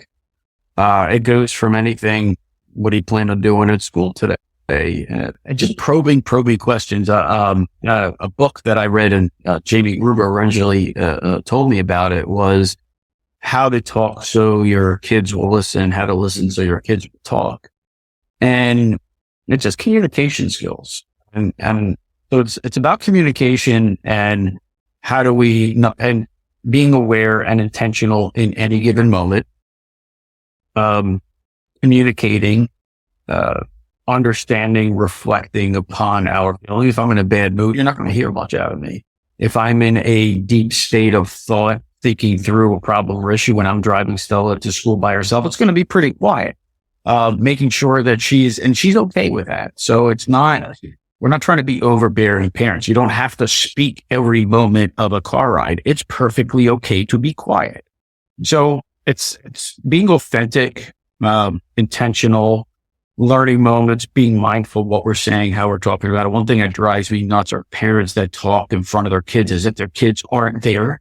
It goes from anything, what do you plan on doing at school today? And just probing questions. A book that I read and Jamie Gruber originally told me about it was How to Talk So Your Kids Will Listen, How to Listen So Your Kids Will Talk. And it's just communication skills. And so it's about communication and how do we, and being aware and intentional in any given moment, communicating, understanding, reflecting upon our feelings. If I'm in a bad mood, you're not going to hear much out of me. if I'm in a deep state of thought, thinking through a problem or issue when I'm driving Stella to school by herself, it's going to be pretty quiet. Making sure that she's okay with that. So we're not trying to be overbearing parents. You don't have to speak every moment of a car ride. It's perfectly okay to be quiet. So it's being authentic, intentional, learning moments, being mindful of what we're saying, how we're talking about it. One thing that drives me nuts are parents that talk in front of their kids as if their kids aren't there.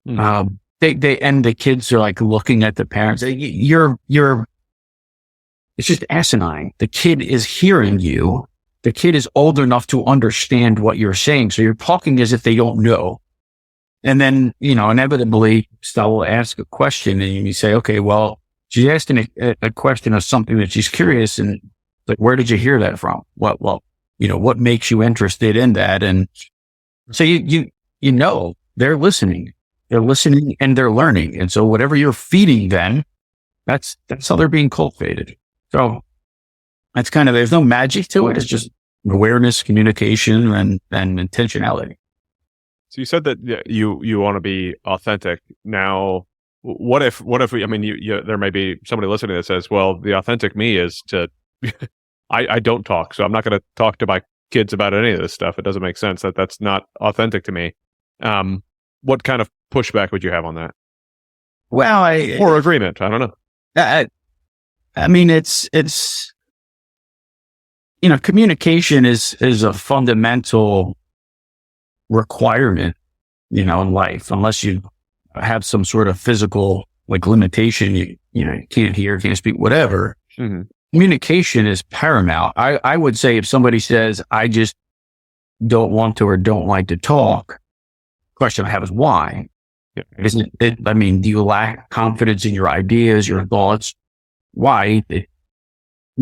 The kids are like looking at the parents. It's just asinine. The kid is hearing you. The kid is old enough to understand what you're saying. So you're talking as if they don't know. And then, inevitably, Stella will ask a question and you say, okay, well, she's asking a question of something that she's curious. And like, where did you hear that from? What makes you interested in that? And so they're listening. They're listening and they're learning. And so whatever you're feeding them, that's how they're being cultivated. So that's there's no magic to it. It's just awareness, communication, and intentionality.
So you said that you want to be authentic. Now, what if there may be somebody listening that says, well, the authentic me is to, I don't talk. So I'm not going to talk to my kids about any of this stuff. It doesn't make sense. That's not authentic to me. What kind of pushback would you have on that?
Well,
or agreement? I don't know.
It's communication is a fundamental requirement, in life. Unless you have some sort of physical limitation, you can't hear, can't speak, whatever. Mm-hmm. Communication is paramount. I would say if somebody says, I just don't want to or don't like to talk, question I have is why? Yeah. Isn't it? Do you lack confidence in your ideas, your thoughts? Why? They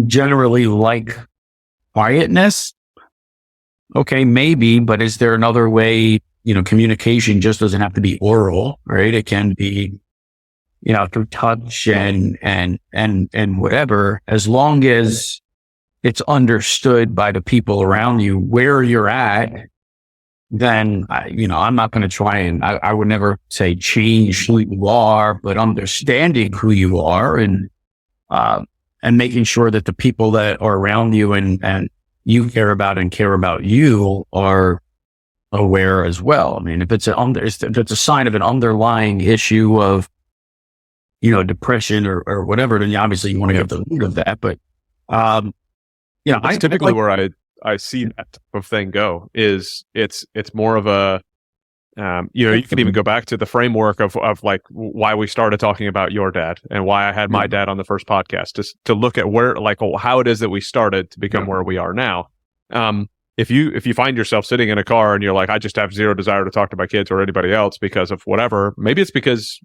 generally like quietness. Okay, maybe, but is there another way? Communication just doesn't have to be oral, right? It can be, through touch and whatever, as long as it's understood by the people around you where you're at. Then, I'm not going to try and I would never say change who you are, but understanding who you are and making sure that the people that are around you and you care about and care about you are aware as well. If it's a sign of an underlying issue of, depression or whatever, then obviously you want to get the root of that. But,
that's typically where I see that type of thing go is it's more of a, you could even go back to the framework of like why we started talking about your dad and why I had my dad on the first podcast, just to look at where, how it is that we started to become where we are now. If you find yourself sitting in a car and you're like, I just have zero desire to talk to my kids or anybody else because of whatever, maybe it's because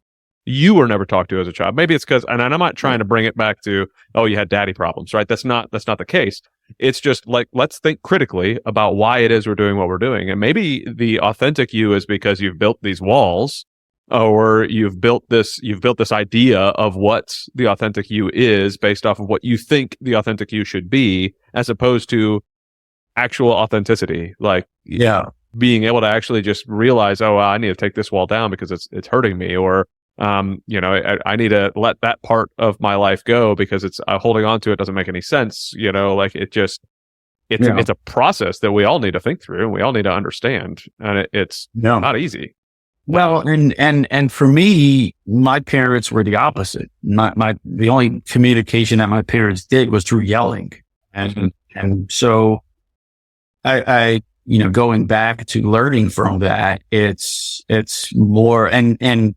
you were never talked to as a child. Maybe it's because, and I'm not trying to bring it back to, oh, you had daddy problems, right? That's not the case. It's just like, let's think critically about why it is we're doing what we're doing. And maybe the authentic you is because you've built these walls or you've built this idea of what the authentic you is based off of what you think the authentic you should be, as opposed to actual authenticity. Being able to actually just realize, oh, I need to take this wall down because it's hurting me, or I need to let that part of my life go because it's holding on to it doesn't make any sense. It's a process that we all need to think through and we all need to understand. And it's not easy.
Well, and for me, my parents were the opposite. The only communication that my parents did was through yelling. And so I going back to learning from that, it's more, and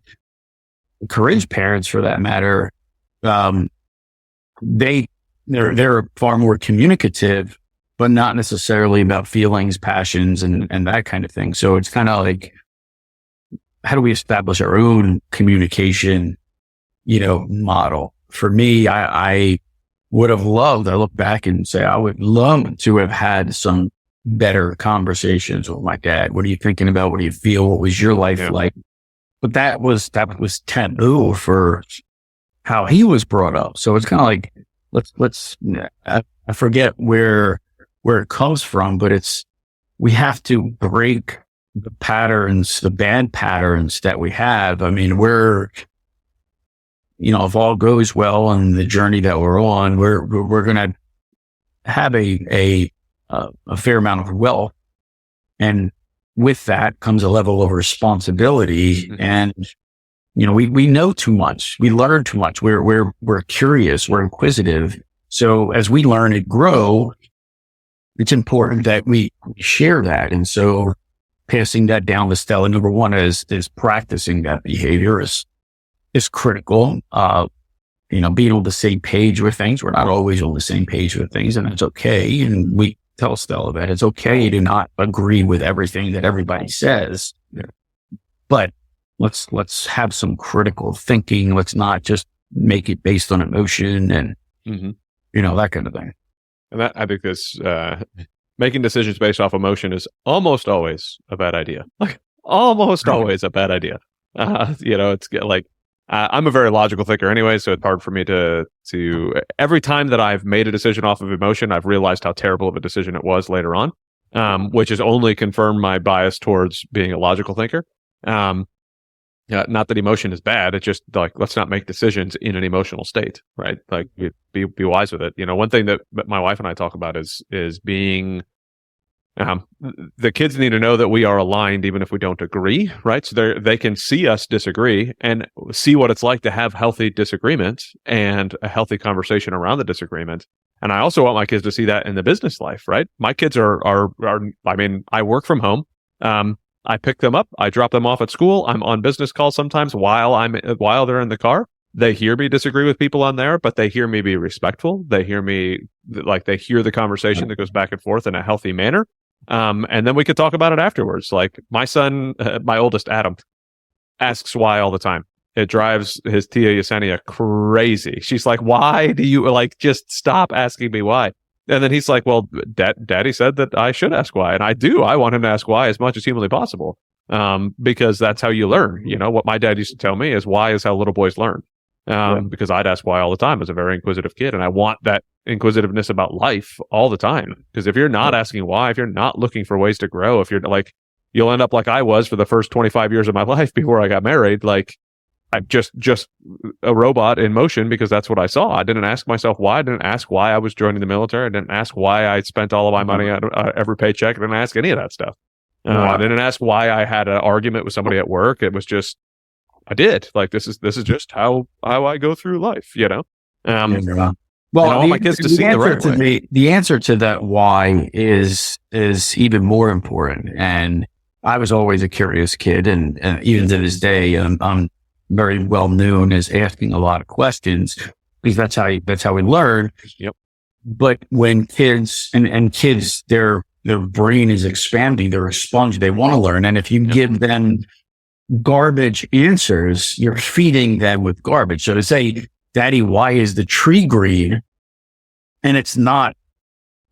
encourage parents for that matter. They're far more communicative, but not necessarily about feelings, passions, and that kind of thing. So it's kind of like, how do we establish our own communication, model? For me, I would have loved, I look back and say, I would love to have had some better conversations with my dad. What are you thinking about? What do you feel? What was your life like? But that was taboo for how he was brought up. So it's kind of like, I forget where it comes from, but we have to break the patterns, the bad patterns that we have. I mean, if all goes well on the journey that we're on, we're going to have a fair amount of wealth. And with that comes a level of responsibility.
Mm-hmm.
And, we know too much. We learn too much. We're curious. We're inquisitive. So as we learn and grow, it's important that we share that. And so passing that down to Stella, number one is practicing that behavior is critical. Being on the same page with things. We're not always on the same page with things, and it's okay. And we tell Stella that it's okay to not agree with everything that everybody says.
Yeah.
But let's have some critical thinking. Let's not just make it based on emotion and, that kind of thing.
And that, I think this, making decisions based off emotion is almost always a bad idea. Like almost always a bad idea. It's like, I'm a very logical thinker anyway, so it's hard for me to every time that I've made a decision off of emotion, I've realized how terrible of a decision it was later on, which has only confirmed my bias towards being a logical thinker. Not that emotion is bad. It's just like, let's not make decisions in an emotional state, right? Like be wise with it. One thing that my wife and I talk about is being, the kids need to know that we are aligned even if we don't agree, right? So they can see us disagree and see what it's like to have healthy disagreement and a healthy conversation around the disagreement. And I also want my kids to see that in the business life, right? My kids are I work from home. I pick them up, I drop them off at school. I'm on business calls sometimes while they're in the car. They hear me disagree with people on there, but they hear me be respectful. They hear me, they hear the conversation that goes back and forth in a healthy manner. And then we could talk about it afterwards. Like my son, my oldest Adam, asks why all the time. It drives his Tia Yesenia crazy. She's like, why do you just stop asking me why? And then he's like, well, daddy said that I should ask why. And I do. I want him to ask why as much as humanly possible. Because that's how you learn. What my dad used to tell me is why is how little boys learn. Because I'd ask why all the time as a very inquisitive kid. And I want that inquisitiveness about life all the time. Because if you're not asking why, if you're not looking for ways to grow, if you're you'll end up like I was for the first 25 years of my life before I got married. I'm just a robot in motion because that's what I saw. I didn't ask myself why. I didn't ask why I was joining the military. I didn't ask why I spent all of my money on every paycheck. I didn't ask any of that stuff. I didn't ask why I had an argument with somebody at work. It was just, I did. This is just how I go through life,
Well,
I want my kids to see the right way.
The answer to that why is even more important. And I was always a curious kid, and even to this day, I'm very well known as asking a lot of questions because that's how we learn.
Yep.
But when kids and kids, their brain is expanding, they're a sponge, they want to learn. And if you give them garbage answers, you're feeding them with garbage. So to say, Daddy, why is the tree green? And it's not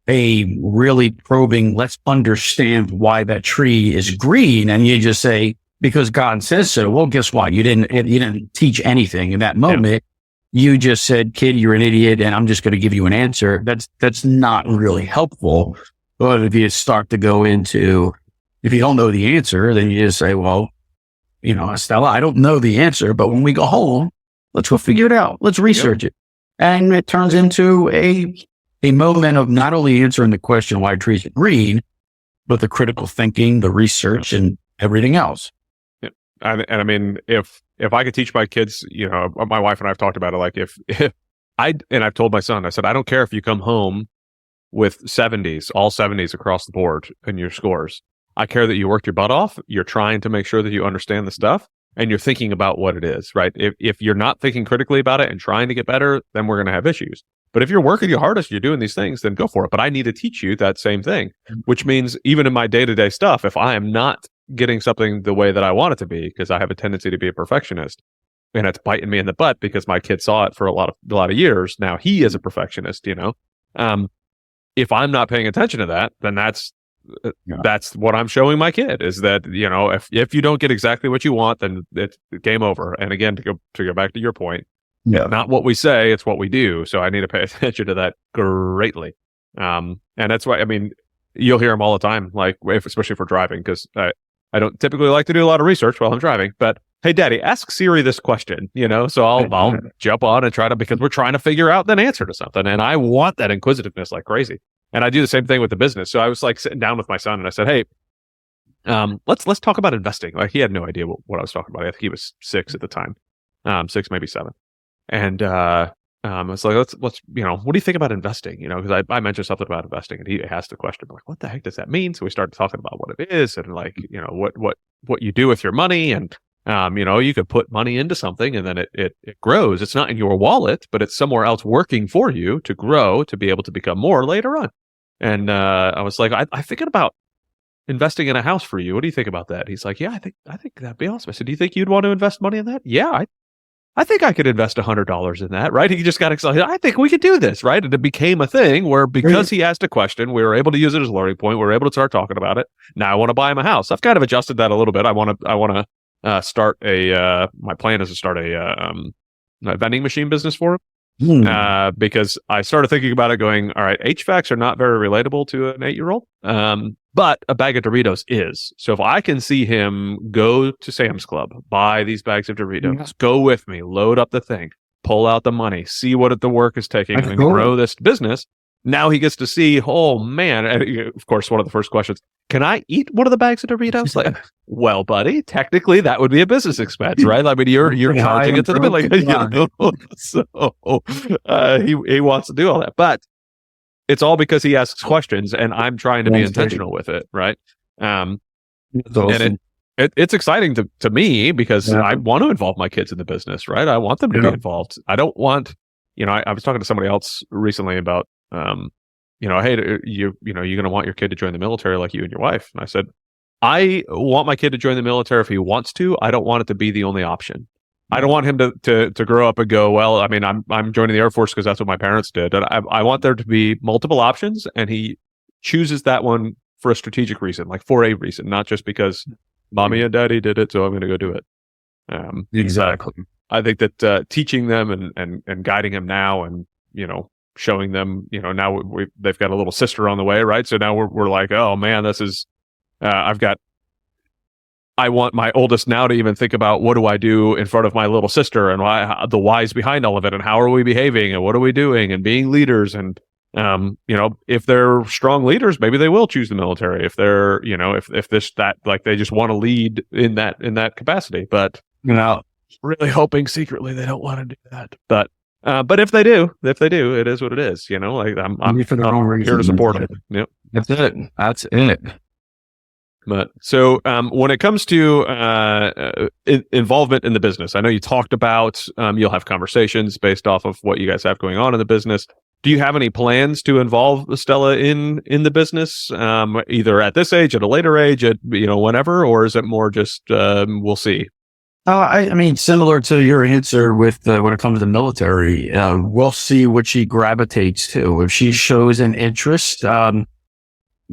a really probing, let's understand why that tree is green. And you just say, because God says so. Well, guess what? You didn't teach anything in that moment. Yeah. You just said, kid, you're an idiot, and I'm just going to give you an answer. That's not really helpful. But if you start to go into, if you don't know the answer, then you just say, well, Stella, I don't know the answer, but when we go home, let's go figure it out. Let's research it. And it turns into a moment of not only answering the question why trees are green, but the critical thinking, the research, and everything else.
And I mean, if I could teach my kids, my wife and I have talked about it. If I've told my son, I said, I don't care if you come home with 70s, all 70s across the board in your scores. I care that you worked your butt off. You're trying to make sure that you understand the stuff and you're thinking about what it is, right? If you're not thinking critically about it and trying to get better, then we're going to have issues. But if you're working your hardest, you're doing these things, then go for it. But I need to teach you that same thing, which means even in my day-to-day stuff, if I am not getting something the way that I want it to be, because I have a tendency to be a perfectionist, and it's biting me in the butt because my kid saw it for a lot of years. Now he is a perfectionist, if I'm not paying attention to that, then that's what I'm showing my kid is that, if you don't get exactly what you want, then it's game over. And again, to go back to your point, not what we say, it's what we do. So I need to pay attention to that greatly. And that's why, you'll hear them all the time, especially for driving, because I don't typically like to do a lot of research while I'm driving, but hey, Daddy, ask Siri this question, so I'll jump on and try to, because we're trying to figure out an answer to something. And I want that inquisitiveness like crazy. And I do the same thing with the business. So I was like sitting down with my son and I said, hey, let's talk about investing. Like, he had no idea what I was talking about. I think he was 6 at the time, 6, maybe 7. And I was like, let's what do you think about investing? Because I mentioned something about investing, and he asked the question, like, what the heck does that mean? So we started talking about what it is, and like, what you do with your money, and you could put money into something and then it grows. It's not in your wallet, but it's somewhere else working for you to grow, to be able to become more later on. And I was like, I'm thinking about investing in a house for you. What do you think about that? He's like, yeah, I think that'd be awesome. I said, do you think you'd want to invest money in that? Yeah, I think I could invest $100 in that, right? He just got excited. I think we could do this, right? And it became a thing where, because he asked a question, we were able to use it as a learning point. We were able to start talking about it. Now I want to buy him a house. I've kind of adjusted that a little bit. I want to start my plan is to start a vending machine business for him. Because I started thinking about it going, all right, HVACs are not very relatable to an 8-year-old. But a bag of Doritos is. So if I can see him go to Sam's Club, buy these bags of Doritos, go with me, load up the thing, pull out the money, see what the work is taking, and grow this business. Now he gets to see, oh man, and of course, one of the first questions, can I eat one of the bags of Doritos? Like, well, buddy, technically that would be a business expense, right? I mean, you're charging it to the bit, so he wants to do all that, but it's all because he asks questions, and I'm trying to be intentional with it, right? And it's exciting to me, because I want to involve my kids in the business, right? I want them to be involved. I don't want, I was talking to somebody else recently about, hey, you're going to want your kid to join the military like you and your wife. And I said, I want my kid to join the military if he wants to. I don't want it to be the only option. I don't want him to grow up and go, well, I mean, I'm joining the Air Force because that's what my parents did. And I want there to be multiple options, and he chooses that one for a strategic reason, like for a reason, not just because mommy and daddy did it, so I'm going to go do it.
Exactly.
I think that teaching them and guiding them now, and showing them, now they've got a little sister on the way, right? So now we're like, oh man, this is I want my oldest now to even think about, what do I do in front of my little sister, and the whys behind all of it, and how are we behaving, and what are we doing, and being leaders. And if they're strong leaders, maybe they will choose the military. If they're if that like they just want to lead in that capacity, but really hoping secretly they don't want to do that. But if they do, it is what it is. Like I'm here to support them. Yep.
That's it.
But so when it comes to involvement in the business, I know you talked about you'll have conversations based off of what you guys have going on in the business. Do you have any plans to involve Stella in the business, either at this age, at a later age, at whenever, or is it more just we'll see?
I mean, similar to your answer with when it comes to the military, we'll see what she gravitates to. If she shows an interest,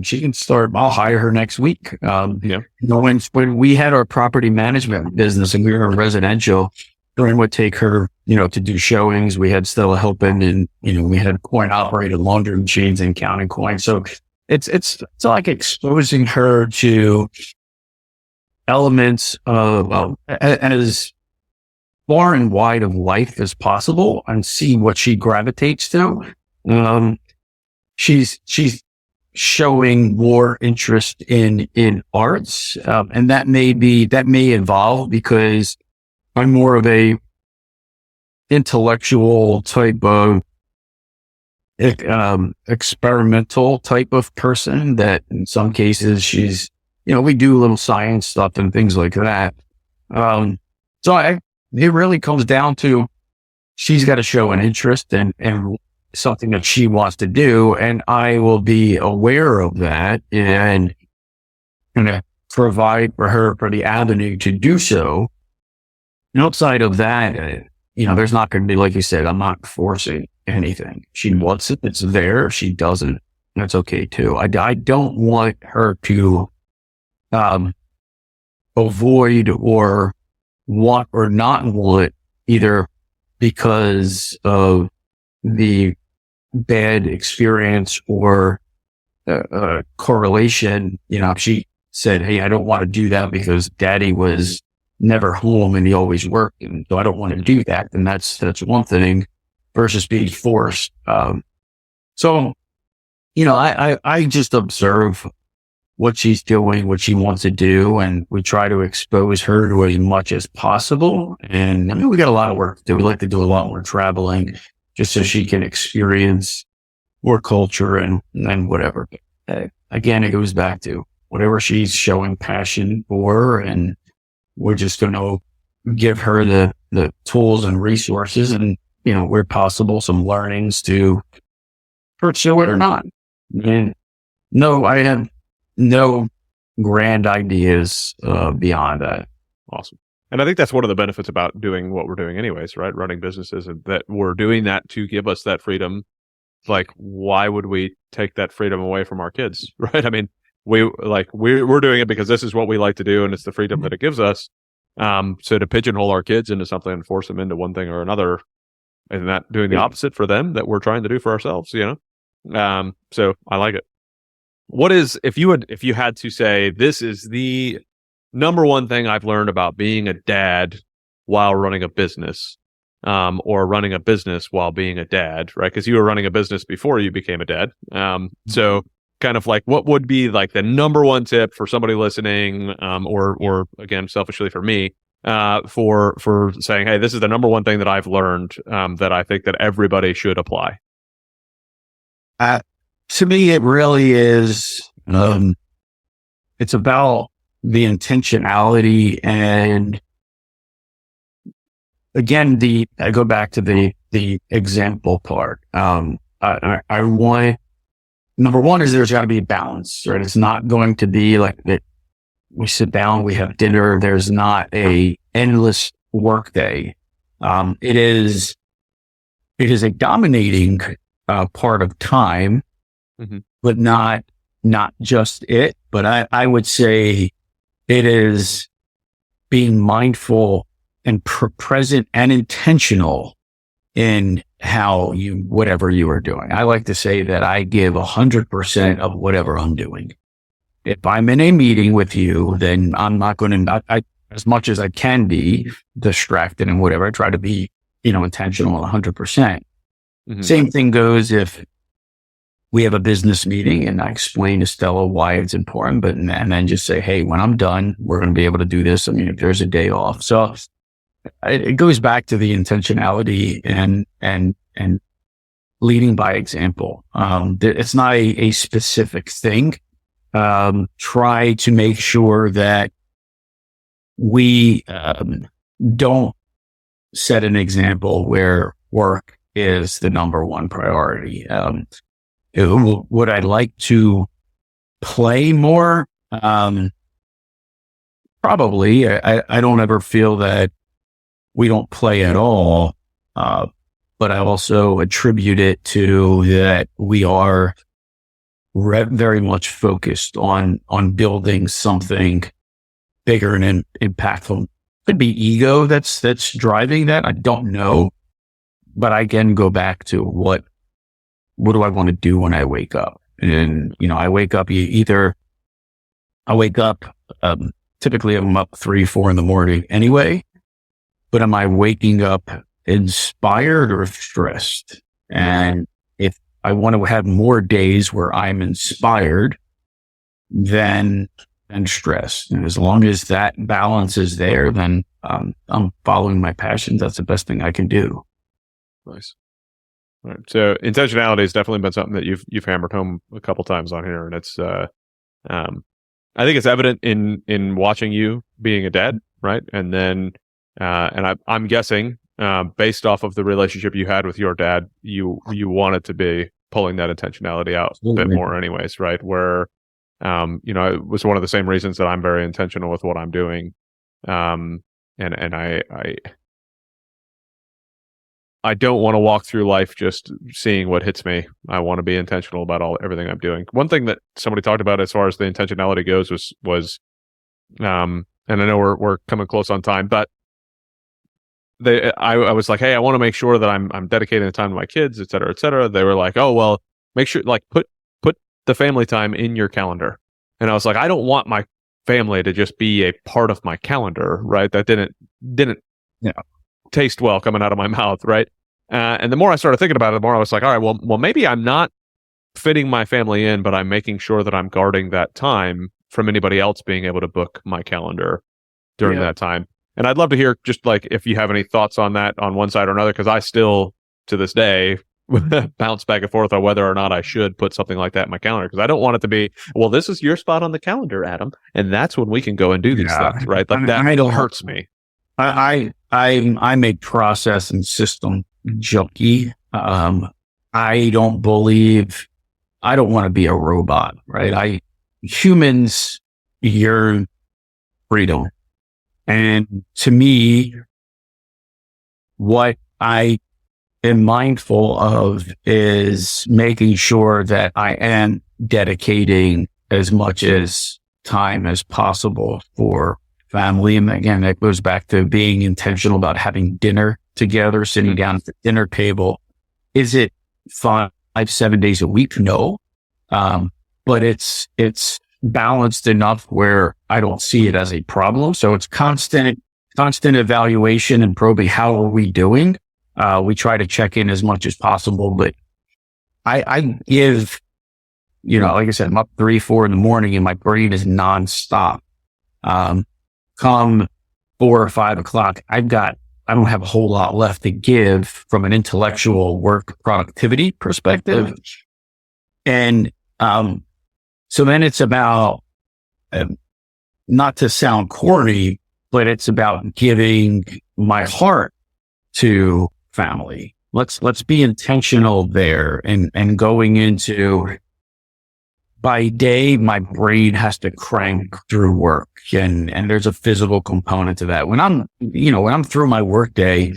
she can start. I'll hire her next week. When we had our property management business and we were in residential, Doreen would take her, to do showings. We had Stella helping, and we had coin operated laundry machines and counting coins. So it's like exposing her to elements of as far and wide of life as possible, and see what she gravitates to. She's showing more interest in arts, and that may evolve, because I'm more of a intellectual type of experimental type of person, that in some cases she's we do little science stuff and things like that. So it really comes down to, she's got to show an interest and something that she wants to do, and I will be aware of that and provide for her for the avenue to do so. And outside of that, there's not going to be, like you said, I'm not forcing anything. She wants it, it's there. If she doesn't, that's okay too. I don't want her to avoid or want or not want, either because of the bad experience or correlation. If she said, hey, I don't want to do that because daddy was never home and he always worked. And so I don't want to do that. Then that's one thing versus being forced. So, I just observe what she's doing, what she wants to do, and we try to expose her to as much as possible. And I mean, we got a lot of work to do. We like to do a lot more traveling just so she can experience more culture and whatever. Again, it goes back to whatever she's showing passion for, and we're just going to give her the tools and resources and, where possible, some learnings to pursue it or not. And no, I have no grand ideas beyond that.
Awesome. And I think that's one of the benefits about doing what we're doing anyways, right? Running businesses, and that we're doing that to give us that freedom. Like, why would we take that freedom away from our kids, right? I mean, we're doing it because this is what we like to do, and it's the freedom that it gives us. So to pigeonhole our kids into something and force them into one thing or another, isn't that doing the opposite for them that we're trying to do for ourselves? So I like it. What is, if you had to say, this is the number one thing I've learned about being a dad while running a business, or running a business while being a dad, right? Because you were running a business before you became a dad. So kind of like, what would be like the number one tip for somebody listening, or again, selfishly for me, for saying, hey, this is the number one thing that I've learned, that I think that everybody should apply?
To me, it really is, it's about the intentionality. And again, I go back to the example part. I want, number one is there's got to be a balance, right? It's not going to be like that. We sit down, we have dinner. There's not a endless work day. It is a dominating part of time, but not just it. But I would say it is being mindful and present and intentional in how whatever you are doing. I like to say that I give 100% of whatever I'm doing. If I'm in a meeting with you, then I'm not going to, as much as I can be distracted and whatever, I try to be, intentional 100%. Same thing goes if we have a business meeting and I explain to Stella why it's important, and then just say, hey, when I'm done, we're going to be able to do this. I mean, if there's a day off. So it goes back to the intentionality and leading by example. It's not a specific thing. Try to make sure that we don't set an example where work is the number one priority. Would I like to play more? Probably. I don't ever feel that we don't play at all. But I also attribute it to that we are very much focused on building something bigger and impactful. Could be ego that's driving that. I don't know, but I can go back to what do I want to do when I wake up? And I wake up typically I'm up 3-4 in the morning anyway, but am I waking up inspired or stressed? And if I want to have more days where I'm inspired than stressed, and as long as that balance is there, then I'm following my passions. That's the best thing I can do.
Nice. All right. So intentionality has definitely been something that you've hammered home a couple times on here, and it's I think it's evident in watching you being a dad, right? And then and I'm guessing based off of the relationship you had with your dad, you wanted to be pulling that intentionality out a bit more, anyways, right? Where it was one of the same reasons that I'm very intentional with what I'm doing, and I don't want to walk through life just seeing what hits me. I want to be intentional about everything I'm doing. One thing that somebody talked about as far as the intentionality goes was and I know we're coming close on time, but I was like, hey, I want to make sure that I'm dedicating the time to my kids, et cetera, et cetera. They were like, oh, well, make sure, like, put the family time in your calendar. And I was like, I don't want family to just be a part of my calendar, right? That didn't
Yeah.
taste well coming out of my mouth, right? And the more I started thinking about it, the more I was like, all right, well, maybe I'm not fitting my family in, but I'm making sure that I'm guarding that time from anybody else being able to book my calendar during that time. And I'd love to hear just like if you have any thoughts on that on one side or another, because I still, to this day, bounce back and forth on whether or not I should put something like that in my calendar, because I don't want it to be, well, this is your spot on the calendar, Adam, and that's when we can go and do these things, right? Like that hurts me.
I'm a process and system junkie. I don't want to be a robot, right? Humans yearn freedom. And to me, what I am mindful of is making sure that I am dedicating as much as time as possible for family. And again, that goes back to being intentional about having dinner together, sitting down at the dinner table. Is it 5-7 days a week? No. But it's balanced enough where I don't see it as a problem. So it's constant evaluation and probing. How are we doing? We try to check in as much as possible, but I give, like I said, I'm up 3-4 in the morning and my brain is nonstop. Come 4 or 5 o'clock, I don't have a whole lot left to give from an intellectual work productivity perspective. And, so then it's about, not to sound corny, but it's about giving my heart to family. Let's be intentional there and going into, by day, my brain has to crank through work and there's a physical component to that. When I'm through my work day,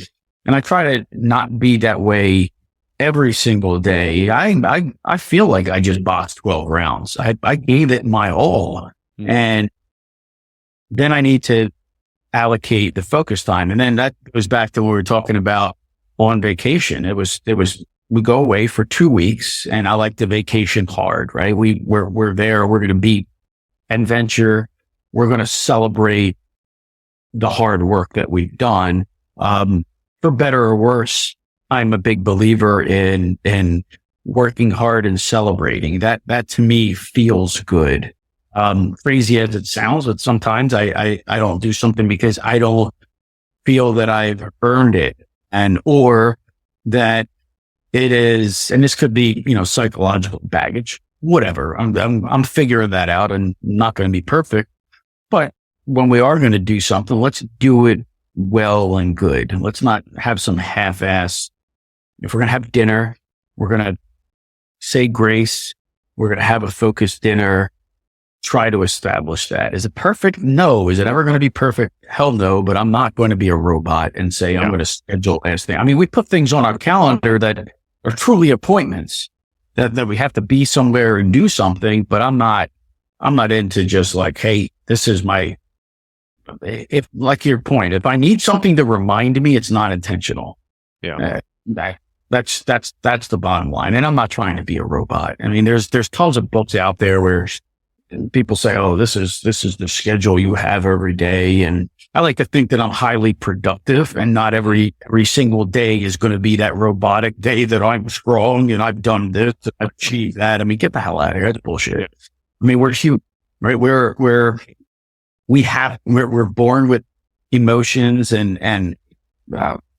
and I try to not be that way every single day, I feel like I just boxed 12 rounds. I gave it my all. And then I need to allocate the focus time. And then that goes back to what we were talking about on vacation. We go away for 2 weeks and I like to vacation hard, right? We're there. We're going to be adventure. We're going to celebrate the hard work that we've done. For better or worse, I'm a big believer in working hard and celebrating. That to me feels good. Crazy as it sounds, but sometimes I don't do something because I don't feel that I've earned it, or that it is, and this could be, psychological baggage, whatever. I'm figuring that out and not going to be perfect. But when we are going to do something, let's do it well and good. Let's not have some half-ass. If we're going to have dinner, we're going to say grace. We're going to have a focused dinner. Try to establish that. Is it perfect? No. Is it ever going to be perfect? Hell no. But I'm not going to be a robot and say, I'm going to schedule as thing. I mean, we put things on our calendar that are truly appointments that we have to be somewhere and do something. But I'm not into just like, hey, this is if like your point, if I need something to remind me, it's not intentional.
Yeah.
That's the bottom line. And I'm not trying to be a robot. I mean, there's tons of books out there where people say, oh, this is the schedule you have every day. And I like to think that I'm highly productive and not every single day is going to be that robotic day that I'm strong and I've done this, I've achieved that. I mean, get the hell out of here. That's bullshit. I mean, we're human, right? We're born with emotions and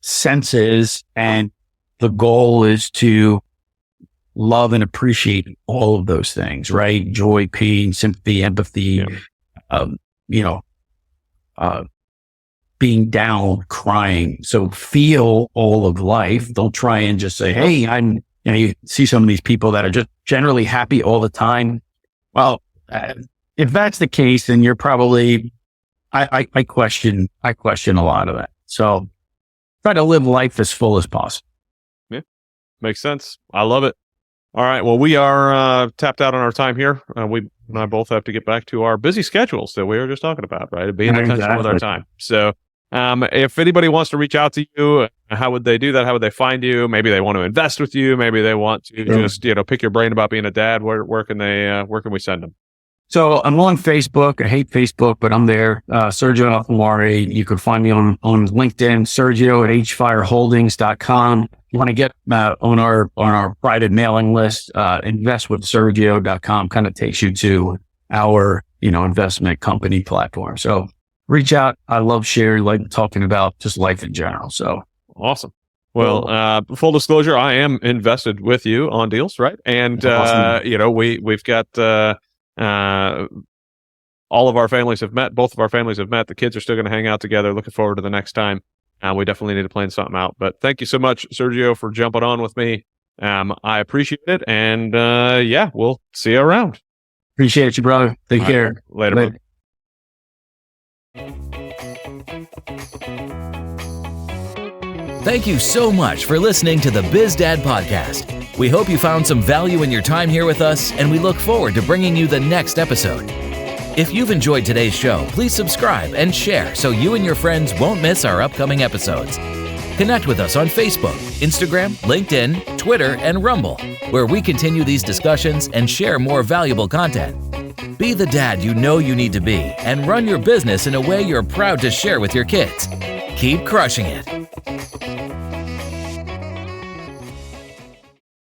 senses, and the goal is to love and appreciate all of those things, right? Joy, pain, sympathy, empathy, being down, crying. So feel all of life. Don't try and just say, hey, you see some of these people that are just generally happy all the time. Well, if that's the case, then you're probably, I question a lot of that. So try to live life as full as possible.
Yeah, makes sense. I love it. All right. Well, we are tapped out on our time here. We and I both have to get back to our busy schedules that we were just talking about, right? Being intentional with our time. So if anybody wants to reach out to you, how would they do that? How would they find you? Maybe they want to invest with you. Maybe they want to just, pick your brain about being a dad. Where can we send them?
So I'm on Facebook. I hate Facebook, but I'm there. Sergio Altomare. You can find me on LinkedIn, Sergio at HFireHoldings.com. You want to get on our private mailing list, investwithsergio.com kind of takes you to our, investment company platform. So reach out. I love sharing, like talking about just life in general. So
awesome. Well, full disclosure, I am invested with you on deals, right? And
awesome.
We've got all of our families have met. Both of our families have met. The kids are still going to hang out together. Looking forward to the next time. We definitely need to plan something out. But thank you so much, Sergio, for jumping on with me. I appreciate it. And we'll see you around.
Appreciate you, brother. Take care.
Right. Later.
Thank you so much for listening to the BizDad podcast. We hope you found some value in your time here with us, and we look forward to bringing you the next episode. If you've enjoyed today's show, please subscribe and share so you and your friends won't miss our upcoming episodes. Connect with us on Facebook, Instagram, LinkedIn, Twitter, and Rumble, where we continue these discussions and share more valuable content. Be the dad you know you need to be and run your business in a way you're proud to share with your kids. Keep crushing it.